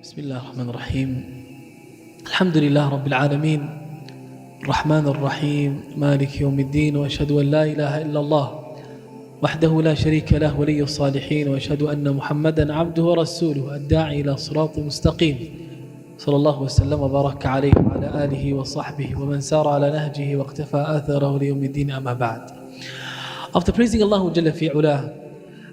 بسم الله الرحمن الرحيم الحمد لله رب العالمين الرحمن الرحيم مالك يوم الدين وأشهد أن لا إله إلا الله وحده لا شريك له ولي الصالحين وأشهد أن محمدا عبده ورسوله الداعي إلى صراط مستقيم صلى الله وسلم وبارك عليه وعلى آله وصحبه ومن سار على نهجه واقتفى آثاره ليوم الدين أما بعد. After praising Allah Jalla fi Ulah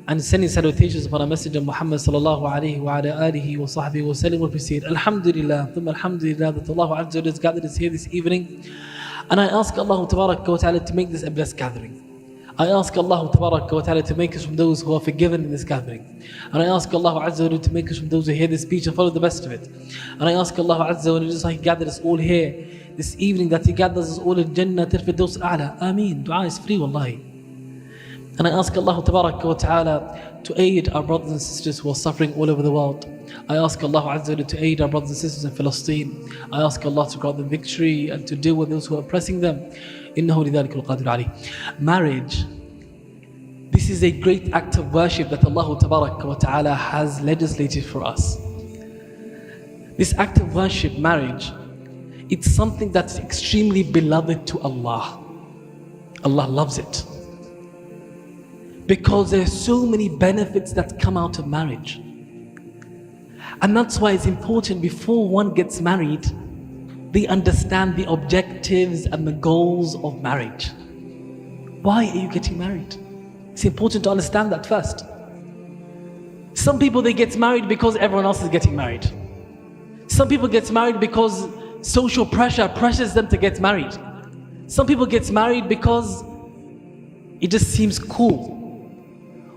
and sending salutations upon our Messenger Muhammad sallallahu alayhi wa ala alihi wa sahbihi wa sallam, we proceed. Alhamdulillah, thumma alhamdulillah that Allah Azza wa Jalla has gathered us here this evening. And I ask Allah Tabaraka wa Ta'ala to make this a blessed gathering. I ask Allah Tabaraka wa Ta'ala to make us from those who are forgiven in this gathering. And I ask Allah Azza wa Jalla to make us from those who hear this speech and follow the best of it. And I ask Allah Azza wa Jalla, just like He gathered us all here this evening, that He gathers us all in Jannah Firdaus A'la. Ameen. Dua is free, wallahi. And I ask Allah Tabaraka wa Ta'ala to aid our brothers and sisters who are suffering all over the world. I ask Allah Azza wa Jalla to aid our brothers and sisters in Palestine. I ask Allah to grant them victory and to deal with those who are oppressing them. Innahu lidhalika al-qadir alayh. Marriage. This is a great act of worship that Allah Tabaraka wa Ta'ala has legislated for us. This act of worship, marriage, it's something that's extremely beloved to Allah. Allah loves it. Because there are so many benefits that come out of marriage. And that's why it's important before one gets married, they understand the objectives and the goals of marriage. Why are you getting married? It's important to understand that first. Some people, they get married because everyone else is getting married. Some people get married because social pressure pressures them to get married. Some people get married because it just seems cool.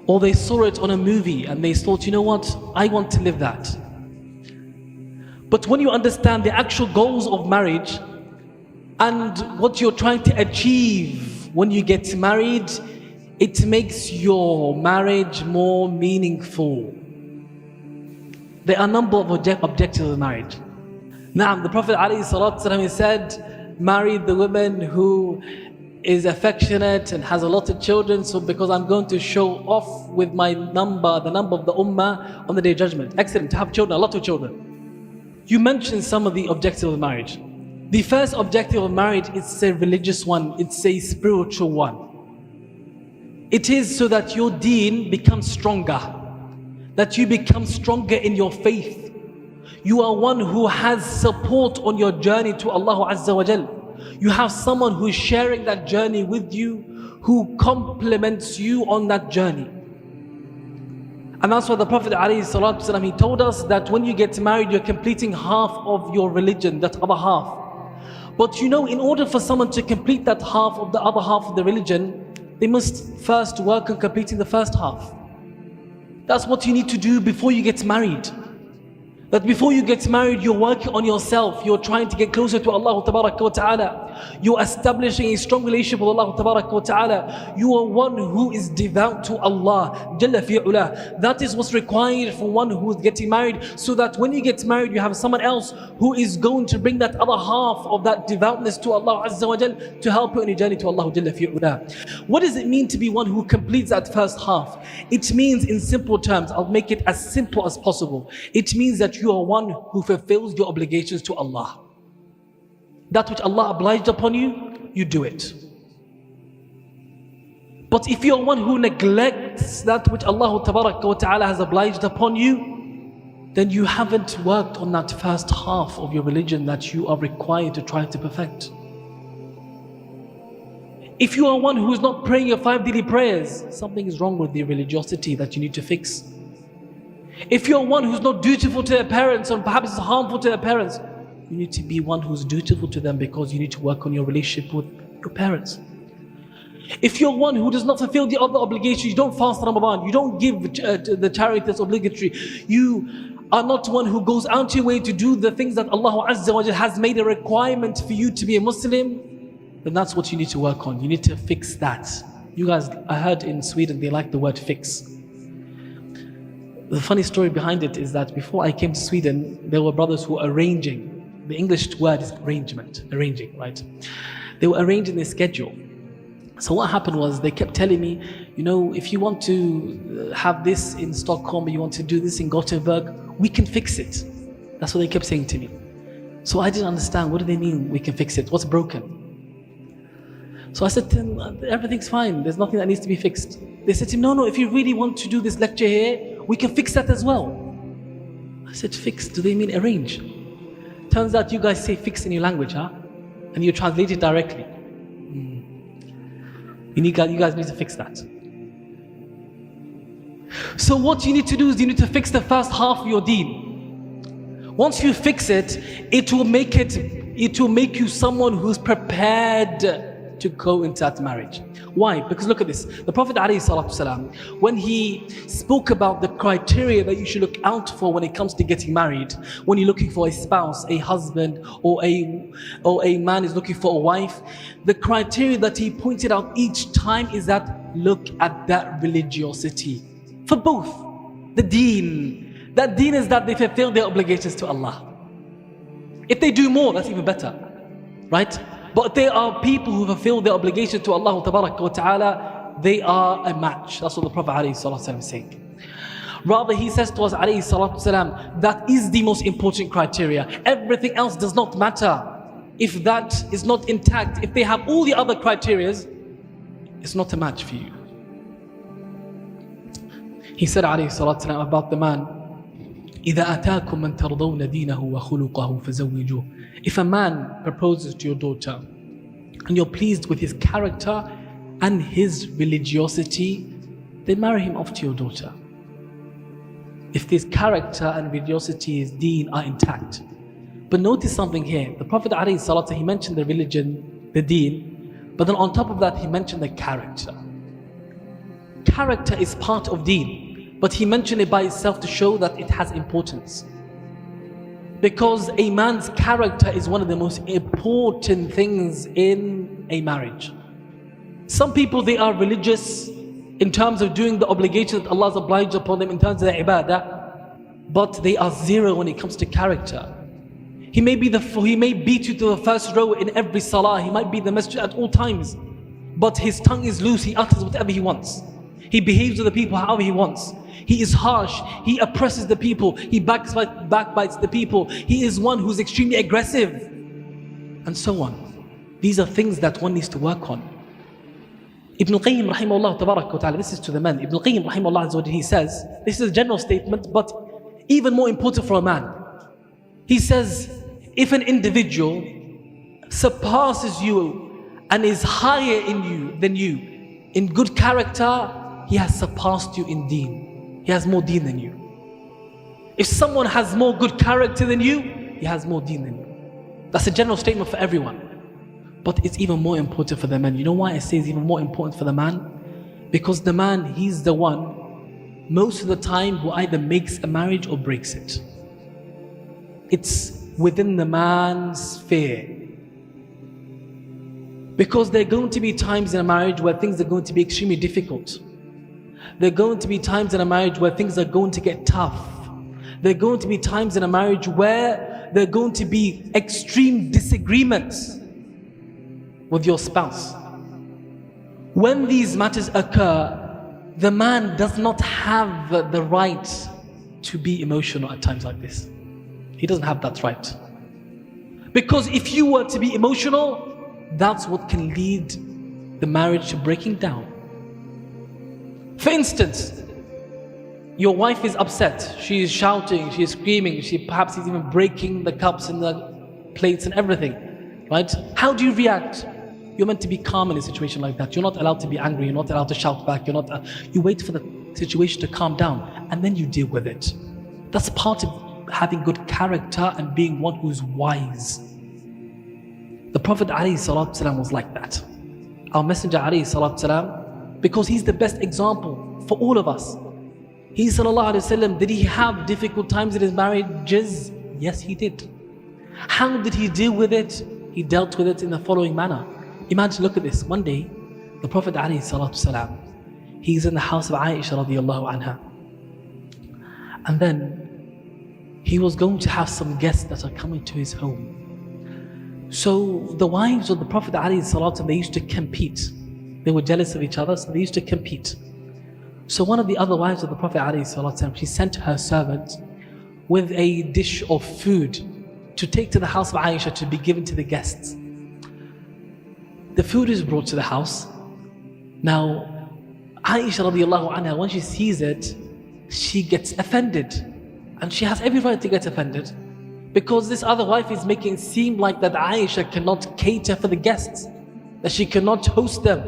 Or they saw it on a movie and they thought, you know what, I want to live that. But when you understand the actual goals of marriage and what you're trying to achieve when you get married, it makes your marriage more meaningful. There are a number of objectives of marriage. Now, the Prophet ﷺ, he said, marry the woman who is affectionate and has a lot of children, so because I'm going to show off with my number, the number of the ummah on the day of judgment. Excellent, to have children, a lot of children. You mentioned some of the objectives of marriage. The first objective of marriage is a religious one, it's a spiritual one. It is so that your deen becomes stronger, that you become stronger in your faith. You are one who has support on your journey to Allah Azza wa Jal. You have someone who is sharing that journey with you, who complements you on that journey. And that's why the Prophet ﷺ, he told us that when you get married, you're completing half of your religion, that other half. But you know, in order for someone to complete that half of the other half of the religion, they must first work on completing the first half. That's what you need to do before you get married. That before you get married, you're working on yourself. You're trying to get closer to Allah Tabaraka wa Ta'ala. You're establishing a strong relationship with Allah Tabaraka wa Ta'ala. You are one who is devout to Allah Jalla fi Ula. That is what's required for one who is getting married, so that when you get married, you have someone else who is going to bring that other half of that devoutness to Allah Azza wa Jal, to help you on your journey to Allah Jalla fi Ula. What does it mean to be one who completes that first half? It means, in simple terms, I'll make it as simple as possible. It means that you are one who fulfills your obligations to Allah. That which Allah obliged upon you, you do it. But if you are one who neglects that which Allah Tabaraka wa Ta'ala has obliged upon you, then you haven't worked on that first half of your religion that you are required to try to perfect. If you are one who is not praying your 5 daily prayers, something is wrong with the religiosity that you need to fix. If you're one who's not dutiful to their parents, or perhaps is harmful to their parents, you need to be one who's dutiful to them, because you need to work on your relationship with your parents. If you're one who does not fulfill the other obligations, you don't fast Ramadan, you don't give the charity that's obligatory, you are not one who goes out your way to do the things that Allah Azza wa Jalla has made a requirement for you to be a Muslim, then that's what you need to work on. You need to fix that. You guys, I heard in Sweden they like the word fix. The funny story behind it is that before I came to Sweden, there were brothers who were arranging. The English word is arrangement, arranging, right? They were arranging their schedule. So what happened was, they kept telling me, you know, if you want to have this in Stockholm, or you want to do this in Gothenburg, we can fix it. That's what they kept saying to me. So I didn't understand, what do they mean we can fix it? What's broken? So I said to him, everything's fine, there's nothing that needs to be fixed. They said to him, no, if you really want to do this lecture here, we can fix that as well. I said, fix, do they mean arrange? Turns out you guys say fix in your language, huh? And you translate it directly. You guys need to fix that. So what you need to do is you need to fix the first half of your deen. Once you fix it, it will make you someone who's prepared to go into that marriage. Why? Because look at this. The Prophet ﷺ, when he spoke about the criteria that you should look out for when it comes to getting married, when you're looking for a spouse, a husband, or a man is looking for a wife, the criteria that he pointed out each time is that look at that religiosity. For both, the deen. That deen is that they fulfill their obligations to Allah. If they do more, that's even better, right? But there are people who fulfill their obligation to Allah Ta'ala, they are a match. That's what the Prophet ﷺ is saying. Rather, he says to us, ﷺ, that is the most important criteria. Everything else does not matter. If that is not intact, if they have all the other criteria, it's not a match for you. He said ﷺ about the man, إِذَا أَتَاكُم مَّن تَرْضَوْنَ دِينَهُ وَخُلُقَهُ فَزَوِّجُوهُ. If a man proposes to your daughter and you're pleased with his character and his religiosity, then marry him off to your daughter. If his character and religiosity, his deen are intact. But notice something here. The Prophet ﷺ, he mentioned the religion, the deen, but then on top of that he mentioned the character. Character is part of deen, but he mentioned it by itself to show that it has importance. Because a man's character is one of the most important things in a marriage. Some people, they are religious in terms of doing the obligations that Allah has obliged upon them in terms of their ibadah, but they are zero when it comes to character. He may beat you to the first row in every salah, he might be in the masjid at all times, but his tongue is loose, he utters whatever he wants. He behaves with the people however he wants. He is harsh, he oppresses the people, he backbites the people, he is one who's extremely aggressive, and so on. These are things that one needs to work on. Ibn Qayyim rahimahullah tabarak wa ta'ala, this is to the men. Ibn Qayyim rahimahullah, what he says, this is a general statement, but even more important for a man. He says, if an individual surpasses you and is higher than you in good character, he has surpassed you in deen. He has more deen than you. If someone has more good character than you, he has more deen than you. That's a general statement for everyone. But it's even more important for the man. You know why I say it's even more important for the man? Because the man, he's the one, most of the time, who either makes a marriage or breaks it. It's within the man's sphere. Because there are going to be times in a marriage where things are going to be extremely difficult. There are going to be times in a marriage where things are going to get tough. There are going to be times in a marriage where there are going to be extreme disagreements with your spouse. When these matters occur, the man does not have the right to be emotional at times like this. He doesn't have that right. Because if you were to be emotional, that's what can lead the marriage to breaking down. For instance, your wife is upset, she is shouting, she is screaming, she perhaps is even breaking the cups and the plates and everything, right? How do you react? You're meant to be calm in a situation like that. You're not allowed to be angry, you're not allowed to shout back, you wait for the situation to calm down and then you deal with it. That's part of having good character and being one who's wise. The Prophet ﷺ was like that. Our Messenger ﷺ, because he's the best example for all of us. He ﷺ, did he have difficult times in his marriages? Yes, he did. How did he deal with it? He dealt with it in the following manner. Imagine, look at this. One day, the Prophet ﷺ, he's in the house of Aisha radiallahu anha. And then he was going to have some guests that are coming to his home. So the wives of the Prophet ﷺ, they used to compete. They were jealous of each other, so they used to compete. So one of the other wives of the Prophet ﷺ, she sent her servant, with a dish of food to take to the house of Aisha to be given to the guests. The food is brought to the house. Now, Aisha radiallahu anha, when she sees it, she gets offended. And she has every right to get offended, because this other wife is making it seem like that Aisha cannot cater for the guests, that she cannot host them.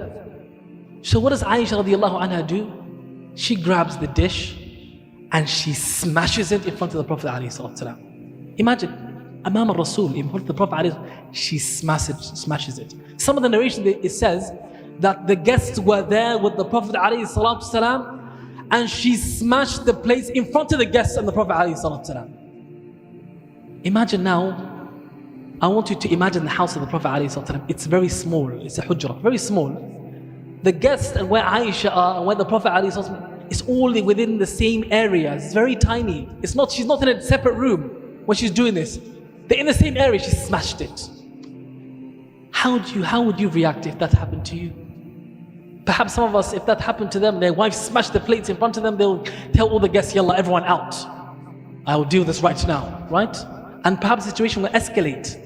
So what does Aisha radiallahu anha do? She grabs the dish and she smashes it in front of the Prophet ﷺ. Imagine, Imam al-Rasul, in front of the Prophet ﷺ, she smashes it. Some of the narration, it says that the guests were there with the Prophet ﷺ, and she smashed the plates in front of the guests and the Prophet ﷺ. Imagine now, I want you to imagine the house of the Prophet ﷺ. It's very small, it's a hujrah, very small. The guests and where Aisha are and where the Prophet ﷺ is all within the same area. It's very tiny. She's not in a separate room when she's doing this. They're in the same area, she smashed it. How would you react if that happened to you? Perhaps some of us, if that happened to them, their wife smashed the plates in front of them, they'll tell all the guests, Yalla, everyone out. I will deal with this right now, right? And perhaps the situation will escalate.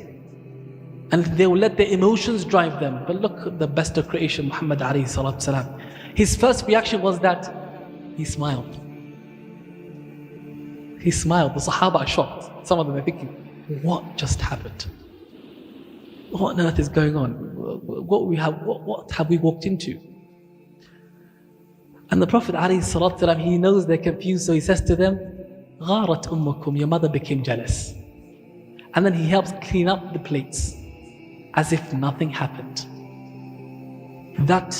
And they will let their emotions drive them. But look at the best of creation, Muhammad alayhi salatu salam. His first reaction was that he smiled. He smiled. The Sahaba are shocked. Some of them are thinking, what just happened? What on earth is going on? What have we walked into? And the Prophet ﷺ, he knows they're confused, so he says to them, غَارَتْ أُمُّكُمْ, your mother became jealous. And then he helps clean up the plates as if nothing happened. That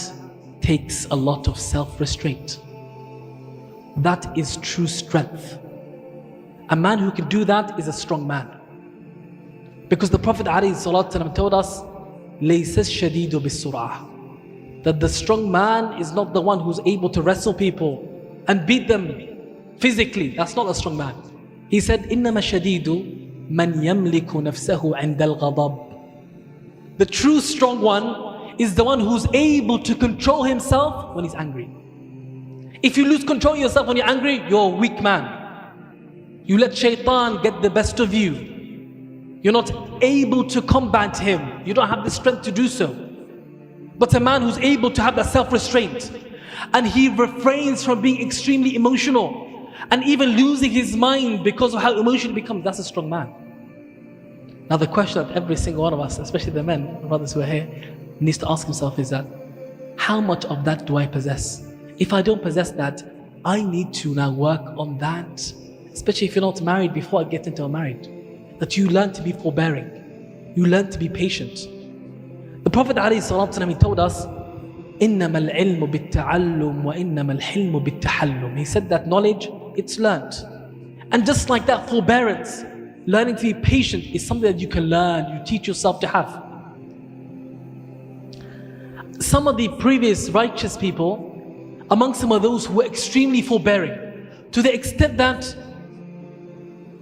takes a lot of self-restraint. That is true strength. A man who can do that is a strong man. Because the Prophet ﷺ told us, لَيْسَ الشَّدِيدُ بِالسُّرْعَةِ, that the strong man is not the one who's able to wrestle people and beat them physically. That's not a strong man. He said, إِنَّمَا الشَّدِيدُ مَنْ يَمْلِكُ نَفْسَهُ عِنْدَ الْغَضَبِ. The true strong one is the one who's able to control himself when he's angry. If you lose control of yourself when you're angry, you're a weak man. You let shaitan get the best of you. You're not able to combat him. You don't have the strength to do so. But a man who's able to have that self-restraint, and he refrains from being extremely emotional and even losing his mind because of how emotional he becomes, that's a strong man. Now the question that every single one of us, especially the men, brothers who are here, needs to ask himself is that, how much of that do I possess? If I don't possess that, I need to now work on that, especially if you're not married before I get into a marriage. That you learn to be forbearing, you learn to be patient. The Prophet ﷺ, he told us, إِنَّمَا الْعِلْمُ بِالتَّعَلُّمِ وَإِنَّمَا الْحِلْمُ بِالتَّحَلُّمِ. He said that knowledge, it's learned. And just like that, forbearance, learning to be patient is something that you can learn, you teach yourself to have. Some of the previous righteous people, amongst them are those who were extremely forbearing, to the extent that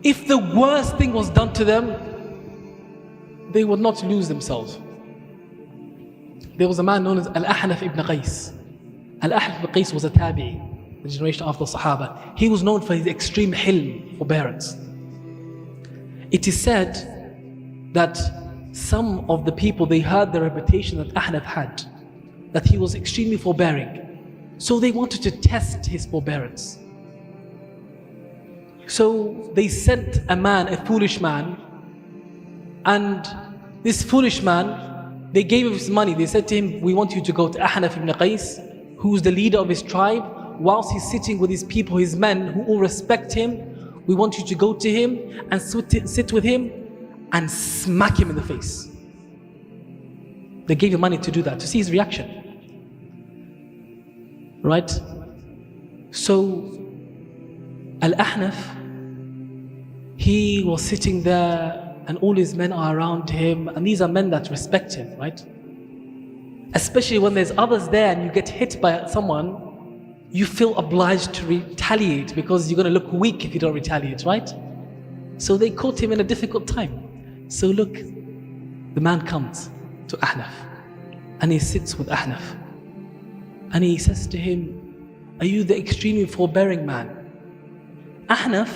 if the worst thing was done to them, they would not lose themselves. There was a man known as Al-Ahnaf ibn Qais. Al-Ahnaf ibn Qais was a tabi'i, the generation after the Sahaba. He was known for his extreme hilm, forbearance. It is said that some of the people, they heard the reputation that Ahnaf had, that he was extremely forbearing. So they wanted to test his forbearance. So they sent a man, a foolish man, and this foolish man, they gave him his money. They said to him, we want you to go to Ahnaf ibn Qais, who's the leader of his tribe, whilst he's sitting with his people, his men, who all respect him. We want you to go to him and sit with him and smack him in the face. They gave him money to do that, to see his reaction. Right? So, Al-Ahnaf, he was sitting there and all his men are around him, and these are men that respect him, right? Especially when there's others there and you get hit by someone, you feel obliged to retaliate because you're going to look weak if you don't retaliate, right? So they caught him in a difficult time. So look, the man comes to Ahnaf and he sits with Ahnaf and he says to him, are you the extremely forbearing man? Ahnaf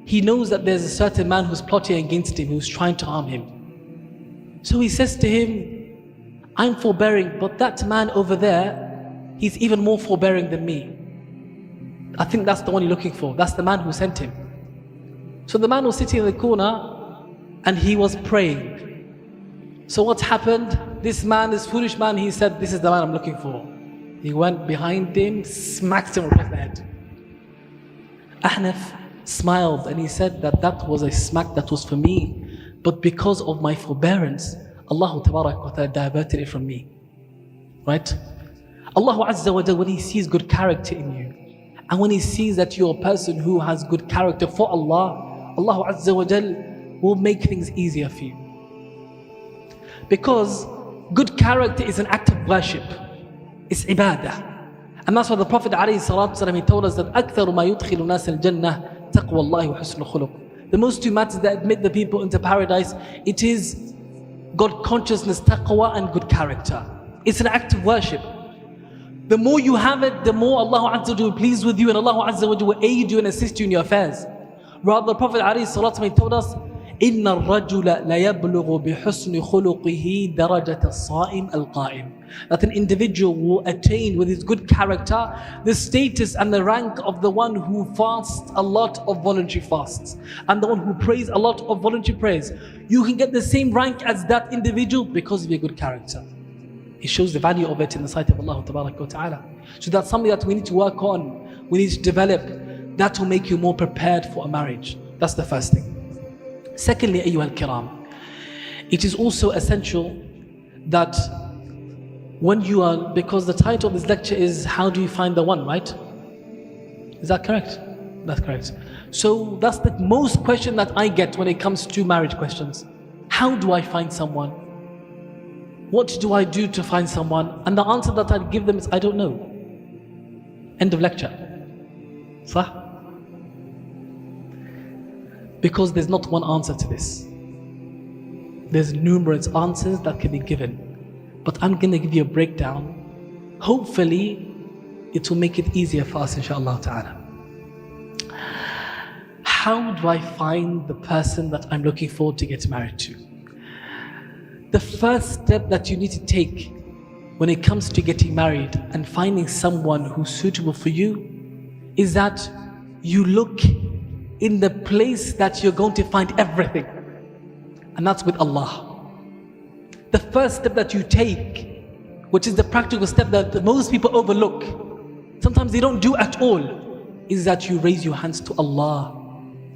he knows that there's a certain man who's plotting against him, who's trying to harm him. So he says to him, I'm forbearing, but that man over there, he's even more forbearing than me. I think that's the one you're looking for. That's the man who sent him. So the man was sitting in the corner and he was praying. So what happened? This man, this foolish man, he said, this is the man I'm looking for. He went behind him, smacked him across the head. Ahnaf smiled and he said that was a smack that was for me, but because of my forbearance, Allah Ta'ala diverted it from me. Right? Allah Azza wa Jal, when He sees good character in you, and when He sees that you're a person who has good character for Allah, Allah Azza wa Jal will make things easier for you. Because good character is an act of worship. It's ibadah. And that's why the Prophet ﷺ, he told us that أكثر ما يدخل الناس الجنة تقوى الله وحسن الخلق. The most two matters that admit the people into paradise, it is God consciousness, taqwa, and good character. It's an act of worship. The more you have it, the more Allah Azza wa Jalla will be pleased with you, and Allah Azza wa Jalla will aid you and assist you in your affairs. Rather, the Prophet ﷺ told us, إن الرجل لا يبلغ بحسن خلقه درجة الصائم القائم. That an individual will attain with his good character the status and the rank of the one who fasts a lot of voluntary fasts and the one who prays a lot of voluntary prayers. You can get the same rank as that individual because of your good character. It shows the value of it in the sight of Allah Ta'ala. So that's something that we need to work on, we need to develop. That will make you more prepared for a marriage. That's the first thing. Secondly, أيها الكرام, it is also essential that when you are, because the title of this lecture is How do you find the one, right? Is that correct? That's correct. So that's the most question that I get when it comes to marriage questions. How do I find someone? What do I do to find someone? And the answer that I give them is, I don't know. End of lecture. Sah? Because there's not one answer to this. There's numerous answers that can be given. But I'm going to give you a breakdown. Hopefully, it will make it easier for us, inshallah ta'ala. How do I find the person that I'm looking forward to get married to? The first step that you need to take when it comes to getting married and finding someone who's suitable for you is that you look in the place that you're going to find everything, and that's with Allah. The first step that you take, which is the practical step that most people overlook, sometimes they don't do at all, is that you raise your hands to Allah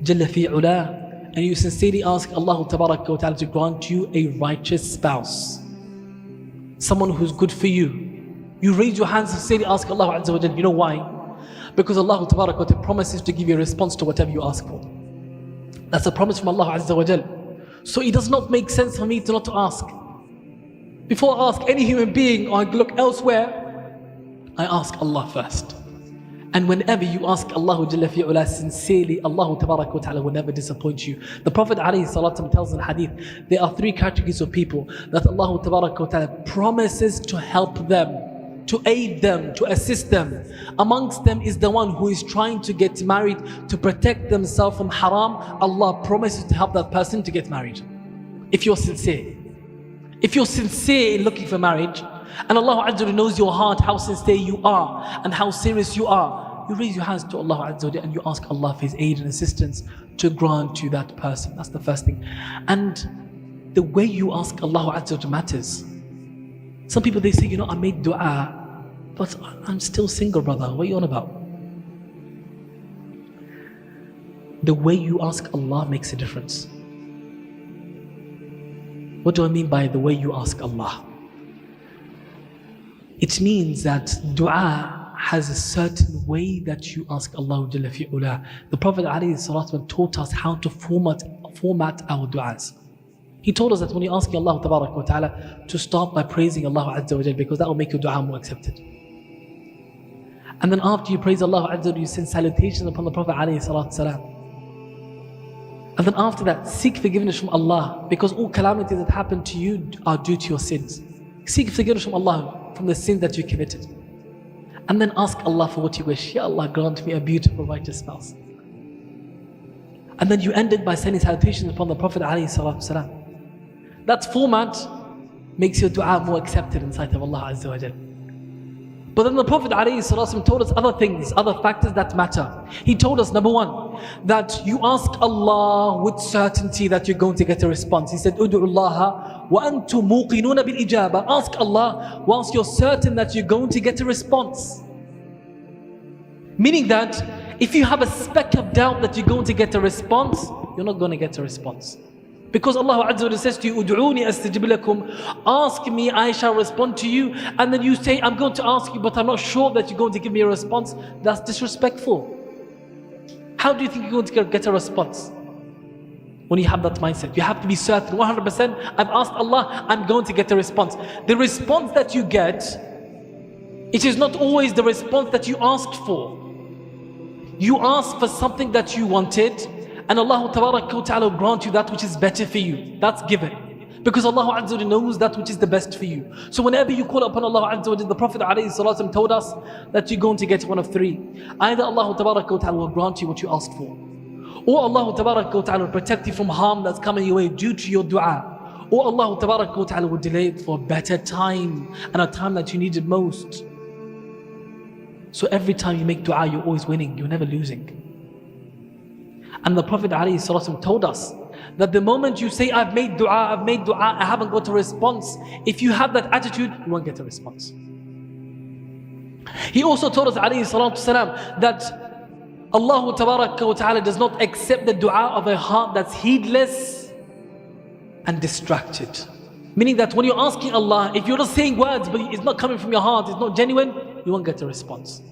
Jalla fi ula, and you sincerely ask Allah Tabaraka wa Ta'ala to grant you a righteous spouse, someone who's good for you. You raise your hands and sincerely ask Allah Azza wa Jalla. You know why? Because Allah Tabaraka wa Ta'ala promises to give you a response to whatever you ask for. That's a promise from Allah Azza wa Jal. So it does not make sense for me to not to ask. Before I ask any human being or I look elsewhere, I ask Allah first. And whenever you ask Allah Jalla fi'ula sincerely, Allah Tabaraka wa Ta'ala will never disappoint you. The Prophet ﷺ tells in hadith, there are three categories of people that Allah Tabaraka wa Ta'ala promises to help them, to aid them, to assist them. Amongst them is the one who is trying to get married to protect themselves from haram. Allah promises to help that person to get married. If you're sincere. If you're sincere in looking for marriage, and Allah Azza wa Jalla knows your heart, how sincere you are, and how serious you are, you raise your hands to Allah Azza wa Jalla and you ask Allah for His aid and assistance to grant you that person. That's the first thing. And the way you ask Allah Azza wa Jalla matters. Some people, they say, I made dua, but I'm still single, brother. What are you on about? The way you ask Allah makes a difference. What do I mean by the way you ask Allah? It means that dua has a certain way that you ask Allah Jalla fi'ula. The Prophet ﷺ taught us how to format our du'as. He told us that when you ask Allah Tabaraka wa Ta'ala to start by praising Allah Azza wa Jal, because that will make your dua more accepted. And then after you praise Allah Azza wa Jal, you send salutations upon the Prophet ﷺ. And then after that, seek forgiveness from Allah, because all calamities that happen to you are due to your sins. Seek forgiveness from Allah from the sins that you committed. And then ask Allah for what you wish. Ya Allah, grant me a beautiful, righteous spouse. And then you ended by sending salutations upon the Prophet ﷺ. That format makes your dua more accepted in sight of Allah Azza wa Jal. But then the Prophet ﷺ told us other things, other factors that matter. He told us, number one, that you ask Allah with certainty that you're going to get a response. He said, Udu'u Allah wa antum muqinuna bil ijaba. Ask Allah whilst you're certain that you're going to get a response. Meaning that if you have a speck of doubt that you're going to get a response, you're not going to get a response. Because Allah Azza wa Jalla says to you, Ud'uni astajib lakum. Ask me, I shall respond to you. And then you say, I'm going to ask you, but I'm not sure that you're going to give me a response. That's disrespectful. How do you think you're going to get a response? When you have that mindset, you have to be certain, 100%, I've asked Allah, I'm going to get a response. The response that you get, it is not always the response that you asked for. You asked for something that you wanted, and Allah Ta'ala will grant you that which is better for you. That's given. Because Allah Azza wa Jalla knows that which is the best for you. So whenever you call upon Allah Azza wa Jalla, the Prophet ﷺ told us that you're going to get one of three. Either Allah Ta'ala will grant you what you asked for, or Allah Ta'ala will protect you from harm that's coming your way due to your dua, or Allah Ta'ala will delay it for a better time and a time that you needed most. So every time you make dua, you're always winning, you're never losing. And the Prophet ﷺ told us that the moment you say, I've made dua, I haven't got a response, if you have that attitude, you won't get a response. He also told us ﷺ that Allah Ta'ala does not accept the dua of a heart that's heedless and distracted. Meaning that when you're asking Allah, if you're just saying words but it's not coming from your heart, it's not genuine, you won't get a response.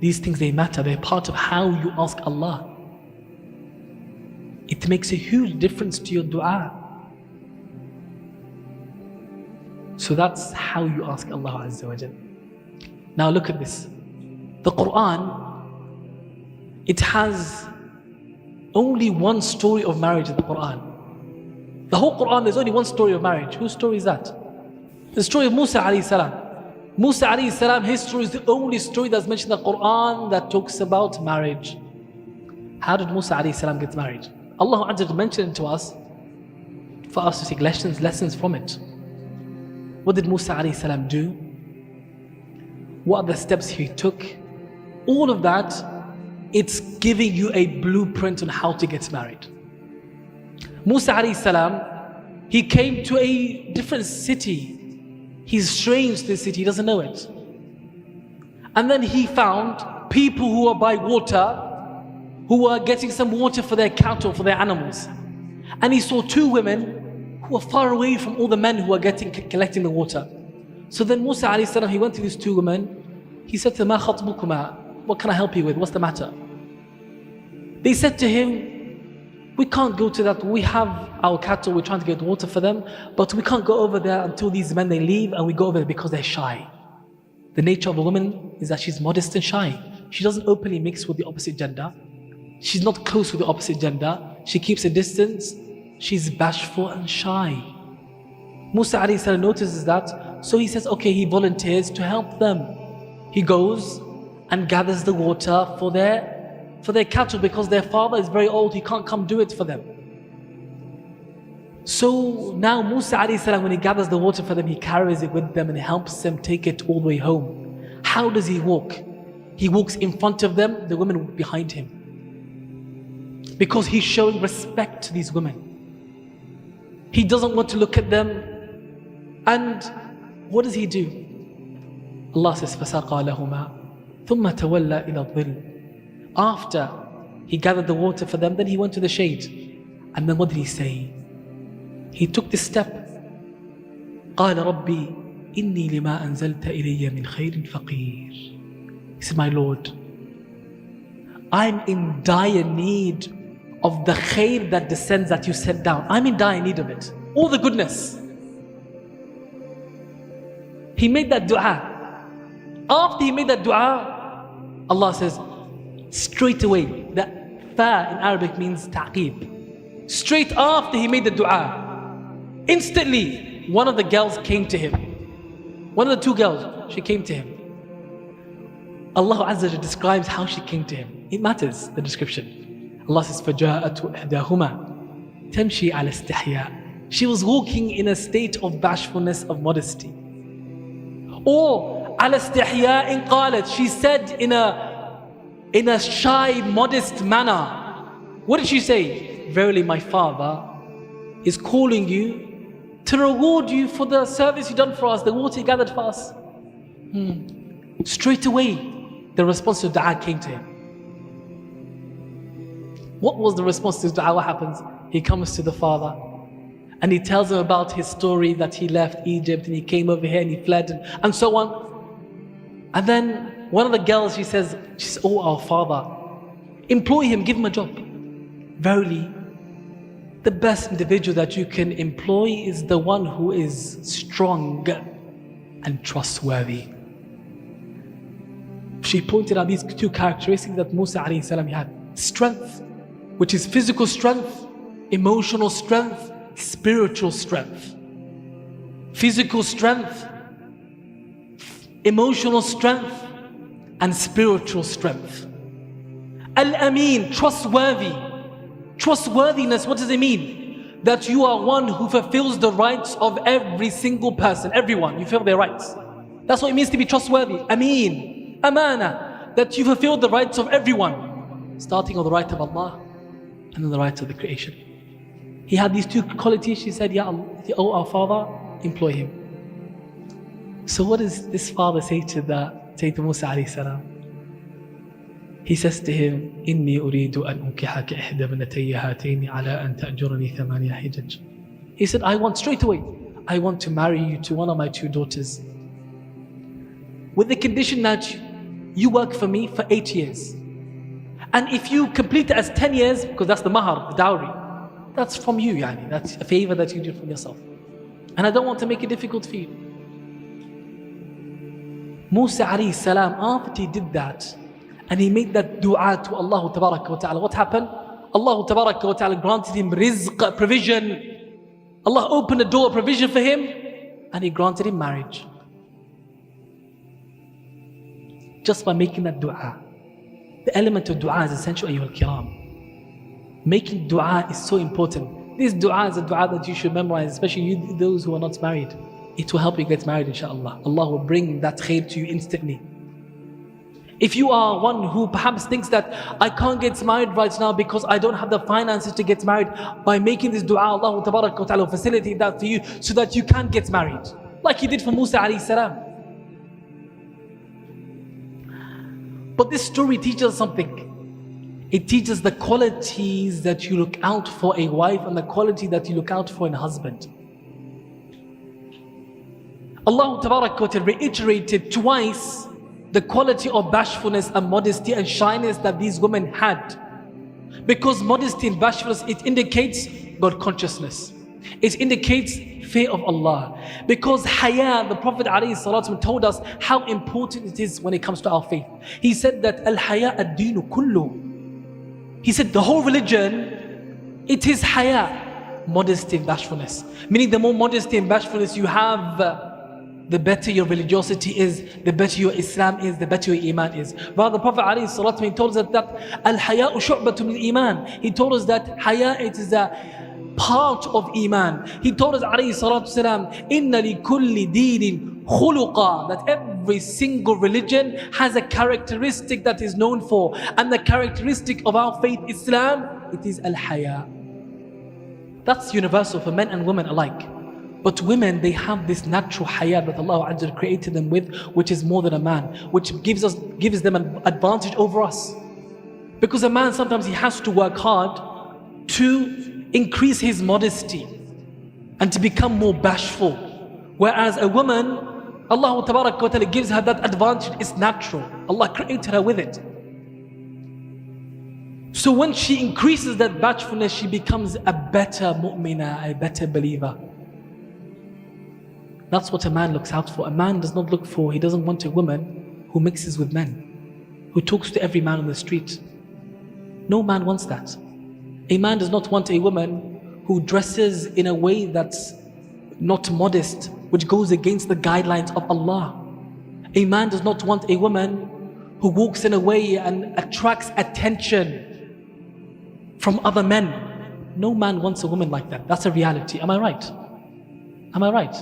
These things, they matter, they're part of how you ask Allah. It makes a huge difference to your dua. So that's how you ask Allah Azza wa Jal. Now look at this. The Quran, it has only one story of marriage in the Quran. The whole Quran, there's only one story of marriage. Whose story is that? The story of Musa alayhi salam. Musa alayhi salam, his story is the only story that's mentioned in the Quran that talks about marriage. How did Musa alayhi salam get married? Allah Azza wa Jalla mentioned it to us for us to take lessons from it. What did Musa alayhi salam do? What are the steps he took? All of that, it's giving you a blueprint on how to get married. Musa alayhi salam, he came to a different city. He's strange to the city, he doesn't know it. And then he found people who are by water, who were getting some water for their cattle, for their animals. And he saw two women who were far away from all the men who were collecting the water. So then Musa alayhi salam, he went to these two women. He said to them, "Ma khatbukuma? What can I help you with? What's the matter?" They said to him, "We can't go to that. We have our cattle, we're trying to get water for them, but we can't go over there until these men, they leave, and we go over there because they're shy." The nature of a woman is that she's modest and shy. She doesn't openly mix with the opposite gender. She's not close with the opposite gender. She keeps a distance. She's bashful and shy. Musa alayhi salam notices that, so he says, okay, he volunteers to help them. He goes and gathers the water for their cattle because their father is very old, he can't come do it for them. So now Musa alayhi salam, when he gathers the water for them, he carries it with them and helps them take it all the way home. How does he walk? He walks in front of them, the women walk behind him. Because he's showing respect to these women. He doesn't want to look at them. And what does he do? Allah says, فَسَقَى لَهُمَا ثُمَّ تَوَلَّى إِلَى الظِّلِّ. After he gathered the water for them, then he went to the shade. And then what did he say? He took this step. قَالَ رَبِّي إِنِّي لِمَا أَنزَلْتَ إِلَيَّ مِنْ خَيْرٍ فَقِيرٍ. He said, my Lord, I'm in dire need of the khair that descends, that you sent down. I'm in dire need of it. All the goodness. He made that dua. After he made that dua, Allah says, straight away, that fa in Arabic means ta'qib. Straight after he made the dua, instantly, one of the girls came to him. One of the two girls, she came to him. Allah Azza wa Jalla describes how she came to him. It matters, the description. Allah says, فَجَاءَتْ إِحْدَاهُمَا تَمْشِي عَلَى اسْتِحْيَاءٍ. She was walking in a state of bashfulness, of modesty. Or عَلَى اسْتِحْيَاءٍ قَالَتْ. She said in a shy, modest manner. What did she say? Verily my Father is calling you to reward you for the service you done for us, the water you gathered for us. Straight away, the response to dua came to him. What was the response to dua? What happens? He comes to the father and he tells him about his story, that he left Egypt and he came over here and he fled and so on. And then one of the girls, she says, oh, our father, employ him, give him a job. Verily, the best individual that you can employ is the one who is strong and trustworthy. She pointed out these two characteristics that Musa alayhi salam had. Strength, which is physical strength, emotional strength, spiritual strength. Physical strength, emotional strength, and spiritual strength. Al-Amin, trustworthy. Trustworthiness, what does it mean? That you are one who fulfills the rights of every single person, everyone, you fulfill their rights. That's what it means to be trustworthy. Ameen, amana, that you fulfill the rights of everyone, starting on the right of Allah and then the rights of the creation. He had these two qualities. She said, Ya Allah, oh our father, employ him. So what does this father say to Musa alayhi salam? He says to him, إِنِّي أُرِيدُ أَنْ أُنْكِحَكَ إِحْدَى بْنَتَيَّ هَاتَيْنِ عَلَىٰ أَنْ تَأْجُرَنِي ثَمَانِيَ حِجَجٍ. He said, straight away, I want to marry you to one of my two daughters, with the condition that you work for me for 8 years. And if you complete it as 10 years, because that's the mahar, the dowry, that's from you, yani. That's a favor that you do from yourself. And I don't want to make it difficult for you. Musa alayhi salam, after he did that, and he made that dua to Allah Tabaraka wa Ta'ala, what happened? Allah Tabaraka wa Ta'ala granted him rizq, provision. Allah opened a door of provision for him, and he granted him marriage. Just by making that dua. The element of dua is essential, ayyuhal kiram. Making dua is so important. This dua is a dua that you should memorize, especially those who are not married. It will help you get married, inshallah. Allah will bring that khair to you instantly. If you are one who perhaps thinks that I can't get married right now because I don't have the finances to get married, by making this dua, Allah Tabaraka wa Ta'ala will facilitate that for you so that you can get married. Like He did for Musa alayhi salam. But this story teaches us something. It teaches the qualities that you look out for a wife and the quality that you look out for in a husband. Allah Tabaraka wa Ta'ala reiterated twice the quality of bashfulness and modesty and shyness that these women had. Because modesty and bashfulness, it indicates God consciousness. It indicates fear of Allah. Because haya, the Prophet ﷺ told us how important it is when it comes to our faith. He said that al-haya ad-deenu kullu. He said the whole religion, it is haya, modesty and bashfulness. Meaning the more modesty and bashfulness you have, the better your religiosity is, the better your Islam is, the better your iman is. But the Prophet ﷺ, he told us that al-haya'u shu'batun min iman. He told us that haya, it is a part of iman. He told us ﷺ, inna li kulli deenin khuluqa, that every single religion has a characteristic that is known for. And the characteristic of our faith, Islam, it is al-haya. That's universal for men and women alike. But women, they have this natural haya that Allah Azza wa Jalla created them with, which is more than a man, which gives them an advantage over us. Because a man, sometimes he has to work hard to increase his modesty and to become more bashful. Whereas a woman, Allah Tabaraka wa Ta'ala gives her that advantage. It's natural. Allah created her with it. So when she increases that bashfulness, she becomes a better mu'mina, a better believer. That's what a man looks out for. A man does not look for, he doesn't want a woman who mixes with men, who talks to every man on the street. No man wants that. A man does not want a woman who dresses in a way that's not modest, which goes against the guidelines of Allah. A man does not want a woman who walks in a way and attracts attention. from other men. No man wants a woman like that. That's a reality. Am I right? Am I right?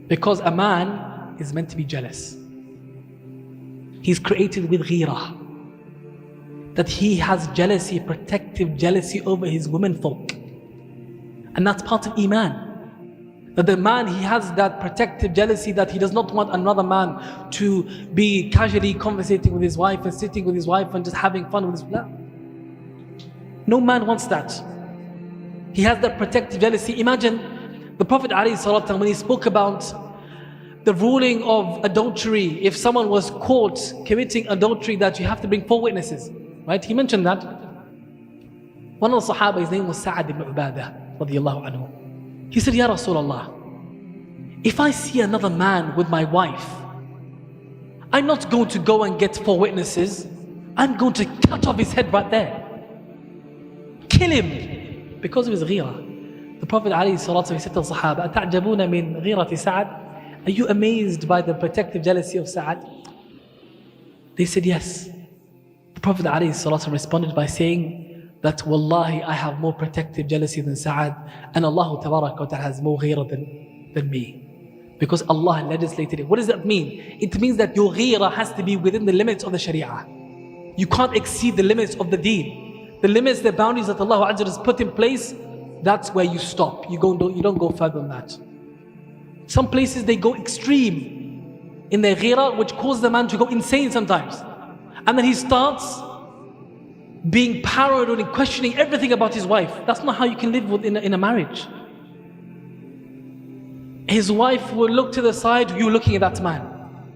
Because a man is meant to be jealous. He's created with ghira. That he has jealousy, protective jealousy over his womenfolk. And that's part of iman. That the man, he has that protective jealousy that he does not want another man to be casually conversating with his wife and sitting with his wife and just having fun with his wife. No man wants that. He has that protective jealousy. Imagine the Prophet ﷺ, when he spoke about the ruling of adultery, if someone was caught committing adultery, that you have to bring 4 witnesses. Right? He mentioned that. One of the Sahaba, his name was Sa'ad ibn Ubadah radiyallahu anhu. He said, Ya Rasulullah, if I see another man with my wife, I'm not going to go and get 4 witnesses. I'm going to cut off his head right there. Kill him. Because of his ghira. The Prophet ﷺ, he said to the Sahaba, أَتَعْجَبُونَ مِنْ غِيرَةِ سَعَدٍ? Are you amazed by the protective jealousy of Sa'ad? They said yes. The Prophet ﷺ responded by saying that, Wallahi, I have more protective jealousy than Sa'ad, and Allah Tabaraka wa Ta'ala has more ghira than me. Because Allah legislated it. What does that mean? It means that your ghira has to be within the limits of the Sharia. You can't exceed the limits of the deen. The limits, the boundaries that Allah Azza has put in place, that's where you stop. You don't go further than that. Some places they go extreme in their ghira, which causes the man to go insane sometimes. And then he starts being paranoid and questioning everything about his wife. That's not how you can live in a marriage. His wife will look to the side, you looking at that man.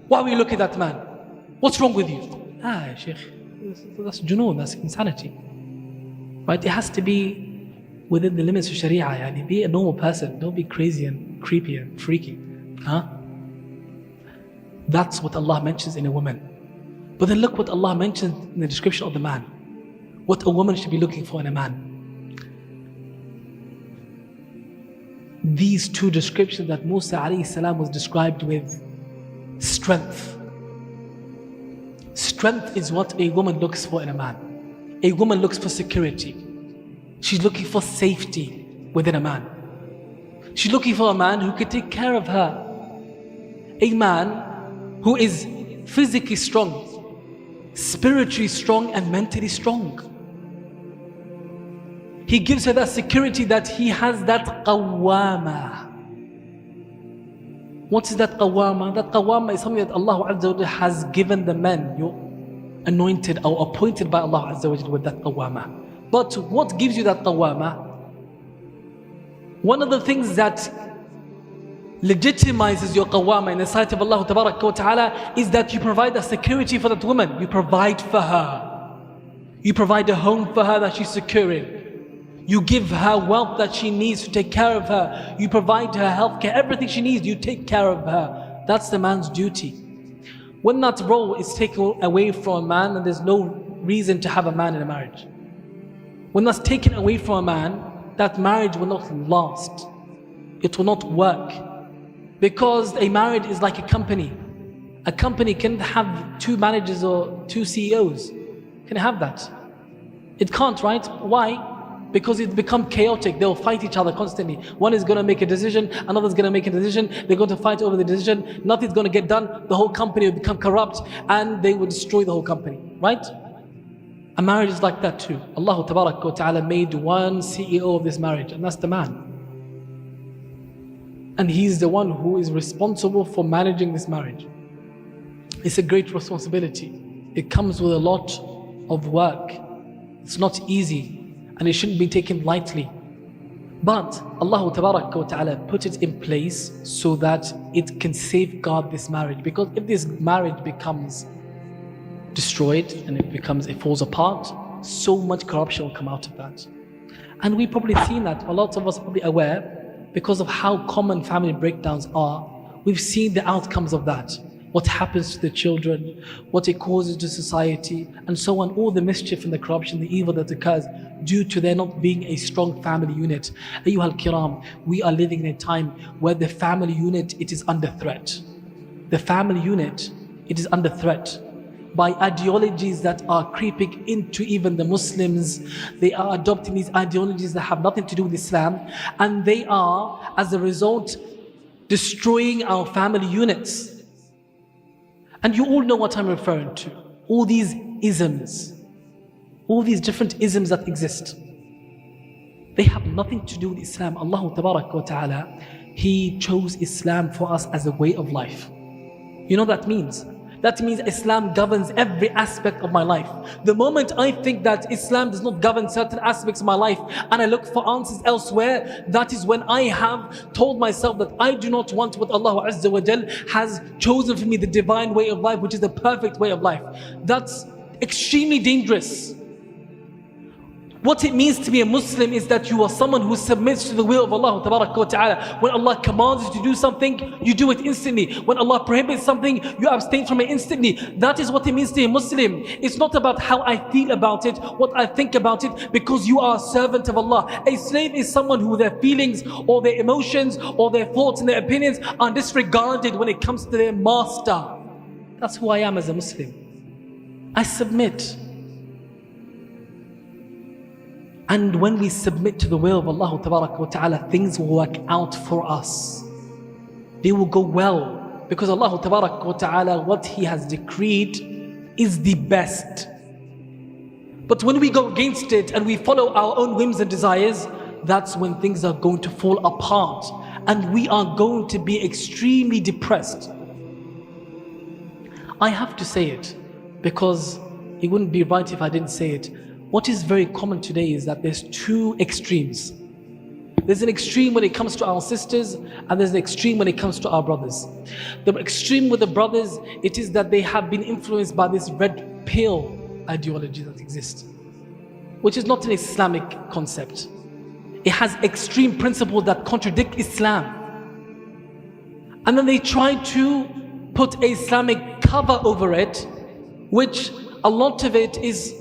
Why were you looking at that man? What's wrong with you? Sheikh, that's junoon, that's insanity. Right? It has to be within the limits of Sharia. Yani. Be a normal person. Don't be crazy and creepy and freaky. That's what Allah mentions in a woman. But then look what Allah mentions in the description of the man. What a woman should be looking for in a man. These 2 descriptions that Musa alayhi salam was described with: strength. Strength is what a woman looks for in a man. A woman looks for security. She's looking for safety within a man. She's looking for a man who can take care of her. A man who is physically strong, spiritually strong, and mentally strong. He gives her that security that he has that qawwama. What is that qawwama? That qawwama is something that Allah Azza wa Jalla has given the men, you're anointed or appointed by Allah Azza wa Jalla with that qawwama. But what gives you that qawwama? One of the things that legitimizes your qawwama in the sight of Allah Tabaraka wa Ta'ala is that you provide a security for that woman. You provide for her. You provide a home for her that she's secure in. You give her wealth that she needs to take care of her. You provide her health care, everything she needs, you take care of her. That's the man's duty. When that role is taken away from a man, then there's no reason to have a man in a marriage. When that's taken away from a man, that marriage will not last. It will not work. Because a marriage is like a company. A company can have 2 managers or 2 CEOs. Can it have that? It can't, right? Why? Because it's become chaotic. They'll fight each other constantly. One is going to make a decision, another's going to make a decision. They're going to fight over the decision. Nothing's going to get done. The whole company will become corrupt and they will destroy the whole company. Right? A marriage is like that too. Allah Tabaraka wa Ta'ala made one CEO of this marriage, and that's the man. And he's the one who is responsible for managing this marriage. It's a great responsibility. It comes with a lot of work. It's not easy. And it shouldn't be taken lightly. But Allah Tabaraka wa Ta'ala put it in place so that it can safeguard this marriage. Because if this marriage becomes destroyed and it falls apart, so much corruption will come out of that. And we've probably seen that. A lot of us are probably aware, because of how common family breakdowns are. We've seen the outcomes of that. What happens to the children, what it causes to society, and so on. All the mischief and the corruption, the evil that occurs due to there not being a strong family unit. Ayyuha al-kiram, we are living in a time where the family unit, it is under threat. The family unit, it is under threat. by ideologies that are creeping into even the Muslims. They are adopting these ideologies that have nothing to do with Islam, and they are, as a result, destroying our family units. And you all know what I'm referring to. All these isms, all these different isms that exist, they have nothing to do with Islam. Allah Tabarak wa Ta'ala, He chose Islam for us as a way of life. You know what that means? That means Islam governs every aspect of my life. The moment I think that Islam does not govern certain aspects of my life and I look for answers elsewhere, that is when I have told myself that I do not want what Allah Azza wa Jal has chosen for me, the divine way of life, which is the perfect way of life. That's extremely dangerous. What it means to be a Muslim is that you are someone who submits to the will of Allah Ta'ala. When Allah commands you to do something, you do it instantly. When Allah prohibits something, you abstain from it instantly. That is what it means to be a Muslim. It's not about how I feel about it, what I think about it, because you are a servant of Allah. A slave is someone who their feelings or their emotions or their thoughts and their opinions are disregarded when it comes to their master. That's who I am as a Muslim. I submit. And when we submit to the will of Allah Ta'ala, things will work out for us. They will go well. Because Allah Ta'ala, what He has decreed is the best. But when we go against it and we follow our own whims and desires, that's when things are going to fall apart. And we are going to be extremely depressed. I have to say it, because it wouldn't be right if I didn't say it. What is very common today is that there's two extremes. There's an extreme when it comes to our sisters, and there's an extreme when it comes to our brothers. The extreme with the brothers, it is that they have been influenced by this red pill ideology that exists, which is not an Islamic concept. It has extreme principles that contradict Islam. And then they try to put an Islamic cover over it, which a lot of it is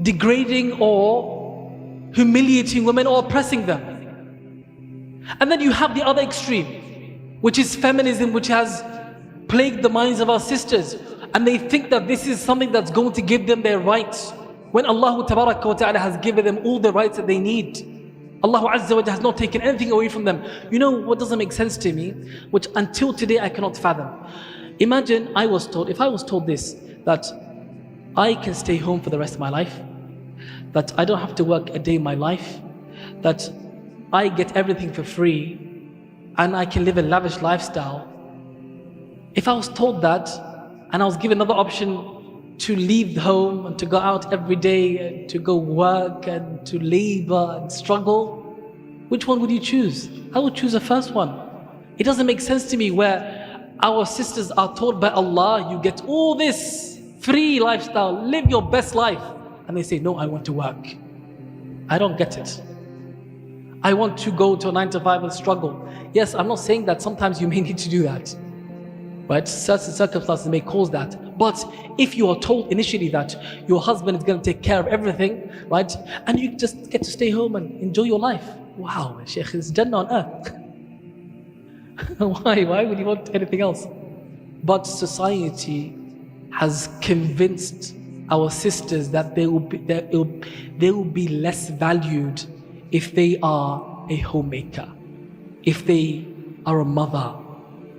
degrading or humiliating women or oppressing them. And then you have the other extreme, which is feminism, which has plagued the minds of our sisters, and they think that this is something that's going to give them their rights, when Allah Ta'ala has given them all the rights that they need. Allah Azza wa Jalla has not taken anything away from them. You know what doesn't make sense to me, which until today I cannot fathom? Imagine if I was told this, that I can stay home for the rest of my life, that I don't have to work a day in my life, that I get everything for free, and I can live a lavish lifestyle. If I was told that, and I was given another option to leave home and to go out every day and to go work and to labor and struggle, which one would you choose? I would choose the first one. It doesn't make sense to me where our sisters are told by Allah, you get all this free lifestyle, live your best life. And they say, no, I want to work. I don't get it. I want to go to a 9 to 5 and struggle. Yes, I'm not saying that sometimes you may need to do that, right? Certain circumstances may cause that. But if you are told initially that your husband is going to take care of everything, right? And you just get to stay home and enjoy your life. Wow, Shaykh, it's Jannah on earth. Why would you want anything else? But society has convinced our sisters that they will be less valued if they are a homemaker, if they are a mother.